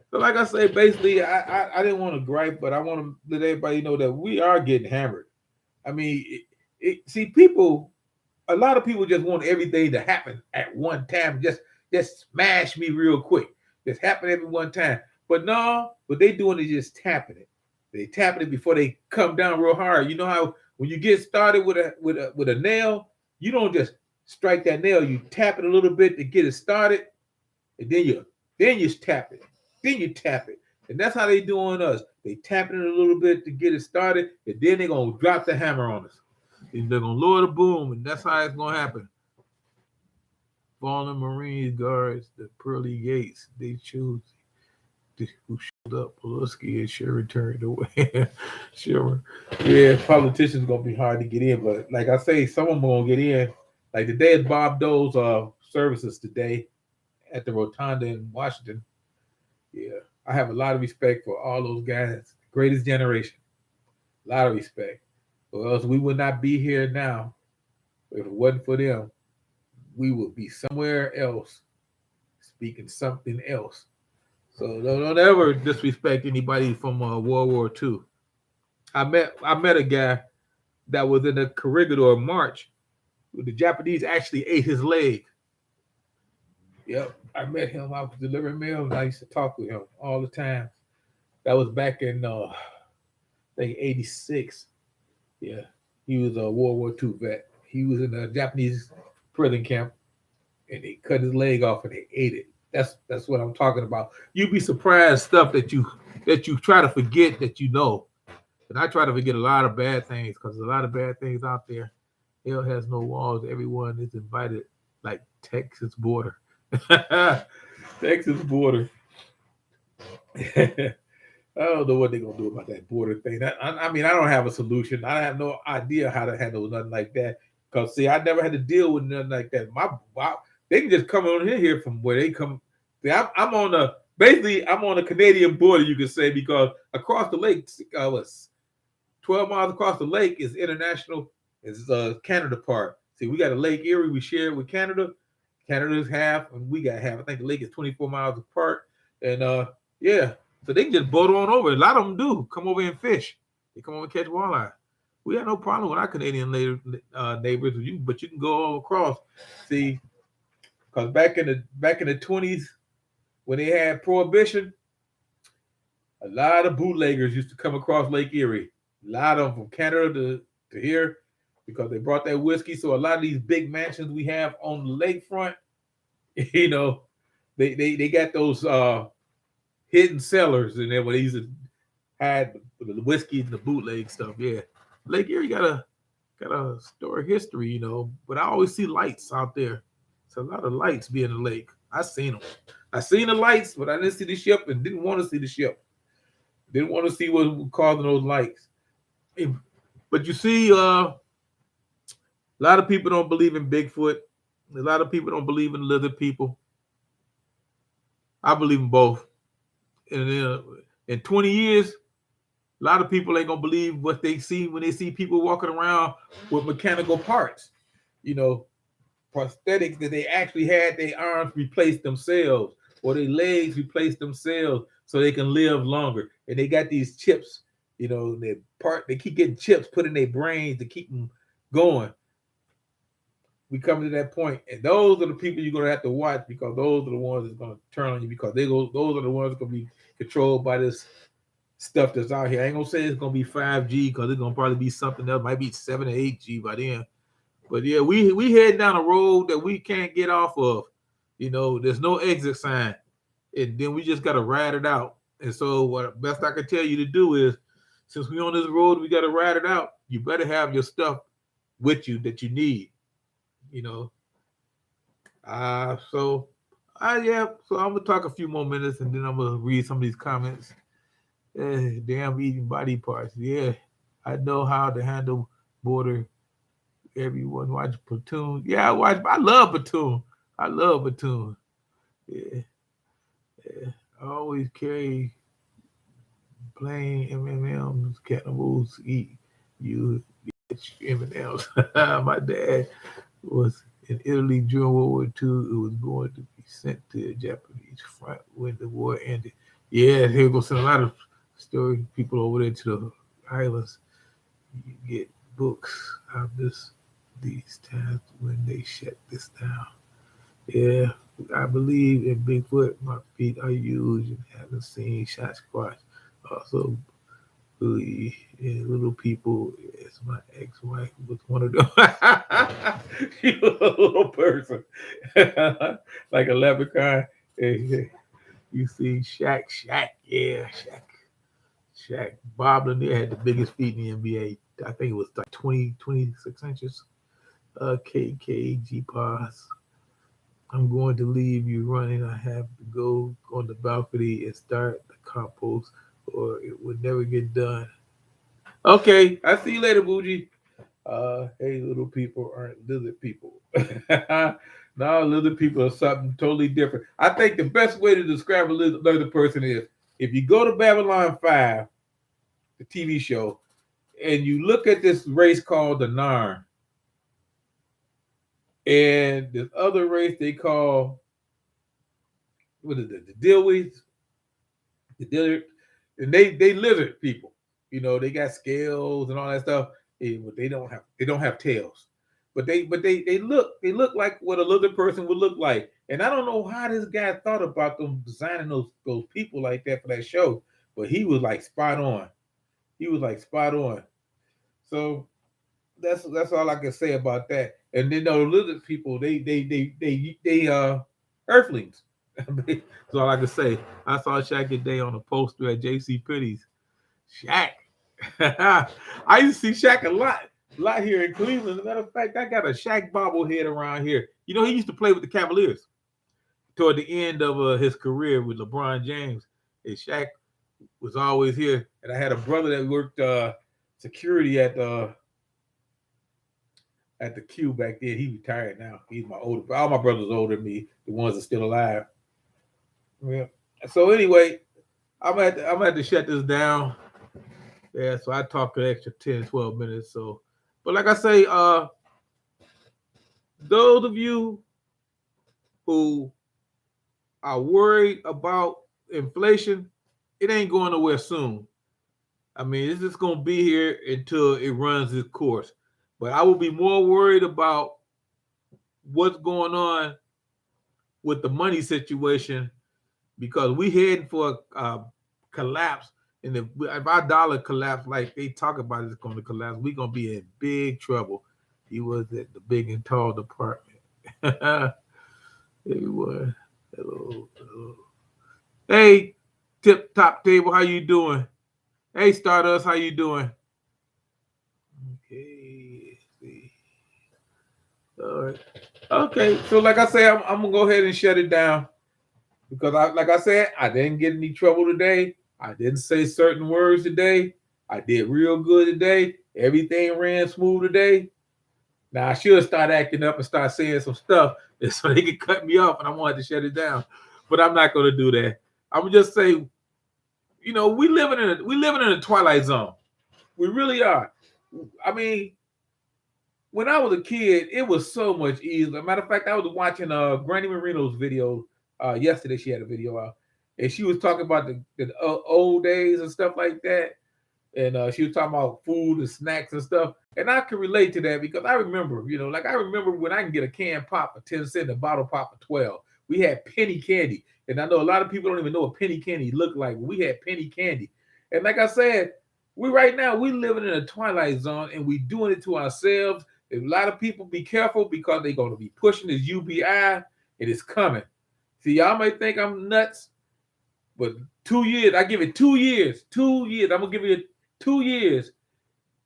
A: So, like I say, basically, I didn't want to gripe, but I want to let everybody know that we are getting hammered. I mean, see, a lot of people just want everything to happen at one time. Just smash me real quick. Just happen every one time. But no, what they doing is just tapping it. They tapping it before they come down real hard. You know how when you get started with a nail, you don't just strike that nail. You tap it a little bit to get it started, and then you tap it. Then you tap it. And that's how they do on us. They tapping it a little bit to get it started, and then they're gonna drop the hammer on us. And they're gonna lower the boom, and that's how it's gonna happen. Fallen Marines guards the pearly gates. They choose who showed up. Pulaski and Sherry turned away. Sure. Yeah, politicians gonna be hard to get in, but like I say, some of them gonna get in. Like today is Bob Dole's services today at the Rotunda in Washington. Yeah, I have a lot of respect for all those guys. Greatest generation. A lot of respect. Or else we would not be here now. If it wasn't for them, we would be somewhere else speaking something else. So don't ever disrespect anybody from World War II. I met a guy that was in the Corregidor March. The Japanese actually ate his leg. Yep, I met him. I was delivering mail, and I used to talk with him all the time. That was back in I think '86. Yeah, he was a World War II vet. He was in a Japanese prison camp, and they cut his leg off and they ate it. That's what I'm talking about. You'd be surprised stuff that you try to forget that you know. And I try to forget a lot of bad things because there's a lot of bad things out there. Hell has no walls. Everyone is invited, like Texas border. Texas border. I don't know what they're gonna do about that border thing. I mean, I don't have a solution. I have no idea how to handle nothing like that. Cause see, I never had to deal with nothing like that. They can just come on in here from where they come. See, I'm on the basically I'm on the Canadian border, you could say, because across the lake, what's 12 miles across the lake is international. Is Canada part. See, we got a Lake Erie we share with Canada. Canada's half, and we got half. I think the lake is 24 miles apart. And yeah, so they can just boat on over. A lot of them do come over and fish. They come over and catch walleye. We have no problem with our Canadian neighbors, but you can go all across. See, because back in the 20s, when they had prohibition, a lot of bootleggers used to come across Lake Erie. A lot of them from Canada to here because they brought that whiskey. So a lot of these big mansions we have on the lakefront, you know, they got those hidden cellars in there where they used to hide the whiskey and the bootleg stuff. Yeah, Lake Erie got a story history, you know. But I always see lights out there. It's a lot of lights being in the lake. I seen them. I seen the lights, but I didn't see the ship and didn't want to see the ship. Didn't want to see what was causing those lights. But you see, a lot of people don't believe in Bigfoot. A lot of people don't believe in lizard people. I believe in both. And in 20 years, a lot of people ain't gonna believe what they see when they see people walking around with mechanical parts, you know, prosthetics that they actually had their arms replace themselves or their legs replace themselves so they can live longer. And they got these chips, you know, they keep getting chips put in their brains to keep them going. We come to that point, and those are the people you're gonna have to watch because those are the ones that's gonna turn on you because those are the ones that's gonna be controlled by this stuff that's out here. I ain't gonna say it's gonna be 5G because it's gonna probably be something else. Might be 7 or 8G by then. But yeah, we head down a road that we can't get off of. You know, there's no exit sign, and then we just gotta ride it out. And so, what best I can tell you to do is, since we on this road, we gotta ride it out. You better have your stuff with you that you need. you know. So yeah, so I'm gonna talk a few more minutes and then I'm gonna read some of these comments. Damn eating body parts. Yeah, I know how to handle border. Everyone watch Platoon. Yeah, I love Platoon. I love Platoon. Yeah, yeah. I always carry plain M&M's. Cannibals eat you. M&M's. My dad was in Italy during World War II. It was going to be sent to the Japanese front when the war ended. Yeah, here goes a lot of story people over there to the islands. You get books. I miss these times when they shut this down. Yeah, I believe in Bigfoot. My feet are used and haven't seen Sasquatch. Also believe in little people. As my ex-wife was one of them. She was a little person, like a leprechaun. You see Shaq, yeah, Shaq. Bob Lanier had the biggest feet in the NBA. I think it was like 26 inches. KKG pause. I'm going to leave you running. I have to go on the balcony and start the compost, or it would never get done. Okay, I see you later, Bougie. Hey, little people aren't lizard people. No, lizard people are something totally different. I think the best way to describe a lizard person is if you go to Babylon 5, the TV show, and you look at this race called the Narn, and this other race they call, what is it, the Dilwies, the Dillard, and they lizard people. You know, they got scales and all that stuff, but they don't have tails. But they look like what a lizard person would look like. And I don't know how this guy thought about them designing those people like that for that show, but he was like spot on. He was like spot on. So that's all I can say about that. And then those lizard people, they earthlings. That's all I can say. I saw Shaq today on a poster at JC Penney's. Shaq. I used to see Shaq a lot here in Cleveland. As a matter of fact, I got a Shaq bobblehead around here. You know, he used to play with the Cavaliers toward the end of his career with LeBron James. And Shaq was always here. And I had a brother that worked security at the Q back then. He retired now. He's my older. All my brothers older than me. The ones that are still alive. Yeah. So anyway, I'm gonna have to shut this down. Yeah. So I talked an extra 10, 12 minutes. So, but like I say, those of you who are worried about inflation, it ain't going nowhere soon. I mean, it's just gonna be here until it runs its course. But I will be more worried about what's going on with the money situation because we heading for a collapse. And if our dollar collapse like they talk about it's going to collapse, we're going to be in big trouble. He was at the big and tall department. He was. Hello, hello. Hey, Tip Top Table, how you doing? Hey, Stardust, how you doing? Okay, let's see. All right. Okay, so like I say, I'm gonna go ahead and shut it down because like I said, I didn't get any trouble today. I didn't say certain words today. I did real good today. Everything ran smooth today. Now I should start acting up and start saying some stuff so they can cut me off, and I wanted to shut it down, but I'm not gonna do that. I'm gonna just say, we living in a twilight zone. We really are. I mean, when I was a kid, it was so much easier. Matter of fact, I was watching Granny Marino's video yesterday. She had a video out, and she was talking about the old days and stuff like that. And she was talking about food and snacks and stuff. And I can relate to that because I remember, like I remember when I can get a canned pop for 10 cents, a bottle pop for 12. We had penny candy. And I know a lot of people don't even know what penny candy looked like. We had penny candy. And like I said, we living in a twilight zone and we doing it to ourselves. A lot of people be careful because they're going to be pushing this UBI and it's coming. See, y'all may think I'm nuts, but 2 years, I give it 2 years. 2 years. I'm gonna give it 2 years.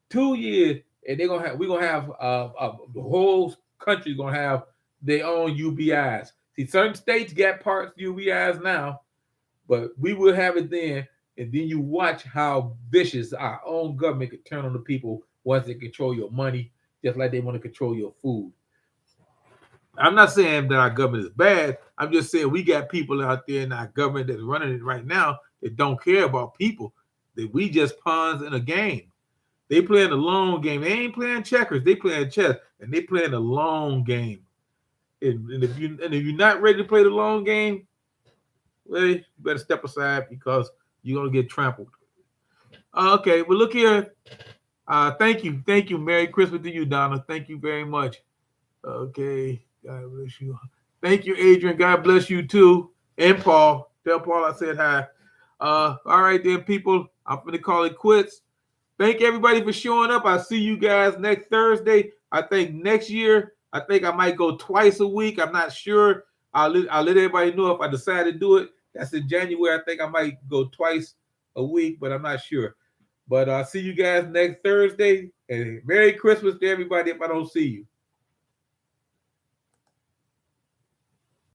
A: 2 years, and we're gonna have the whole country's gonna have their own UBIs. See, certain states got parts UBIs now, but we will have it then. And then you watch how vicious our own government could turn on the people once they control your money, just like they want to control your food. I'm not saying that our government is bad. I'm just saying we got people out there in our government that's running it right now that don't care about people. That we just pawns in a game. They playing a long game. They ain't playing checkers. They playing chess, and they playing a long game. And if you're not ready to play the long game, well, you better step aside because you're gonna get trampled. Okay, well look here. Thank you. Merry Christmas to you, Donna. Thank you very much. Okay, God bless you. Thank you, Adrian. God bless you too, and Paul. Tell Paul I said hi. All right then, people. I'm gonna call it quits. Thank everybody for showing up. I'll see you guys next Thursday. I think next year, I think I might go twice a week. I'm not sure. I'll let everybody know if I decide to do it. That's in January. I think I might go twice a week, but I'm not sure. But I'll see you guys next Thursday. And Merry Christmas to everybody if I don't see you.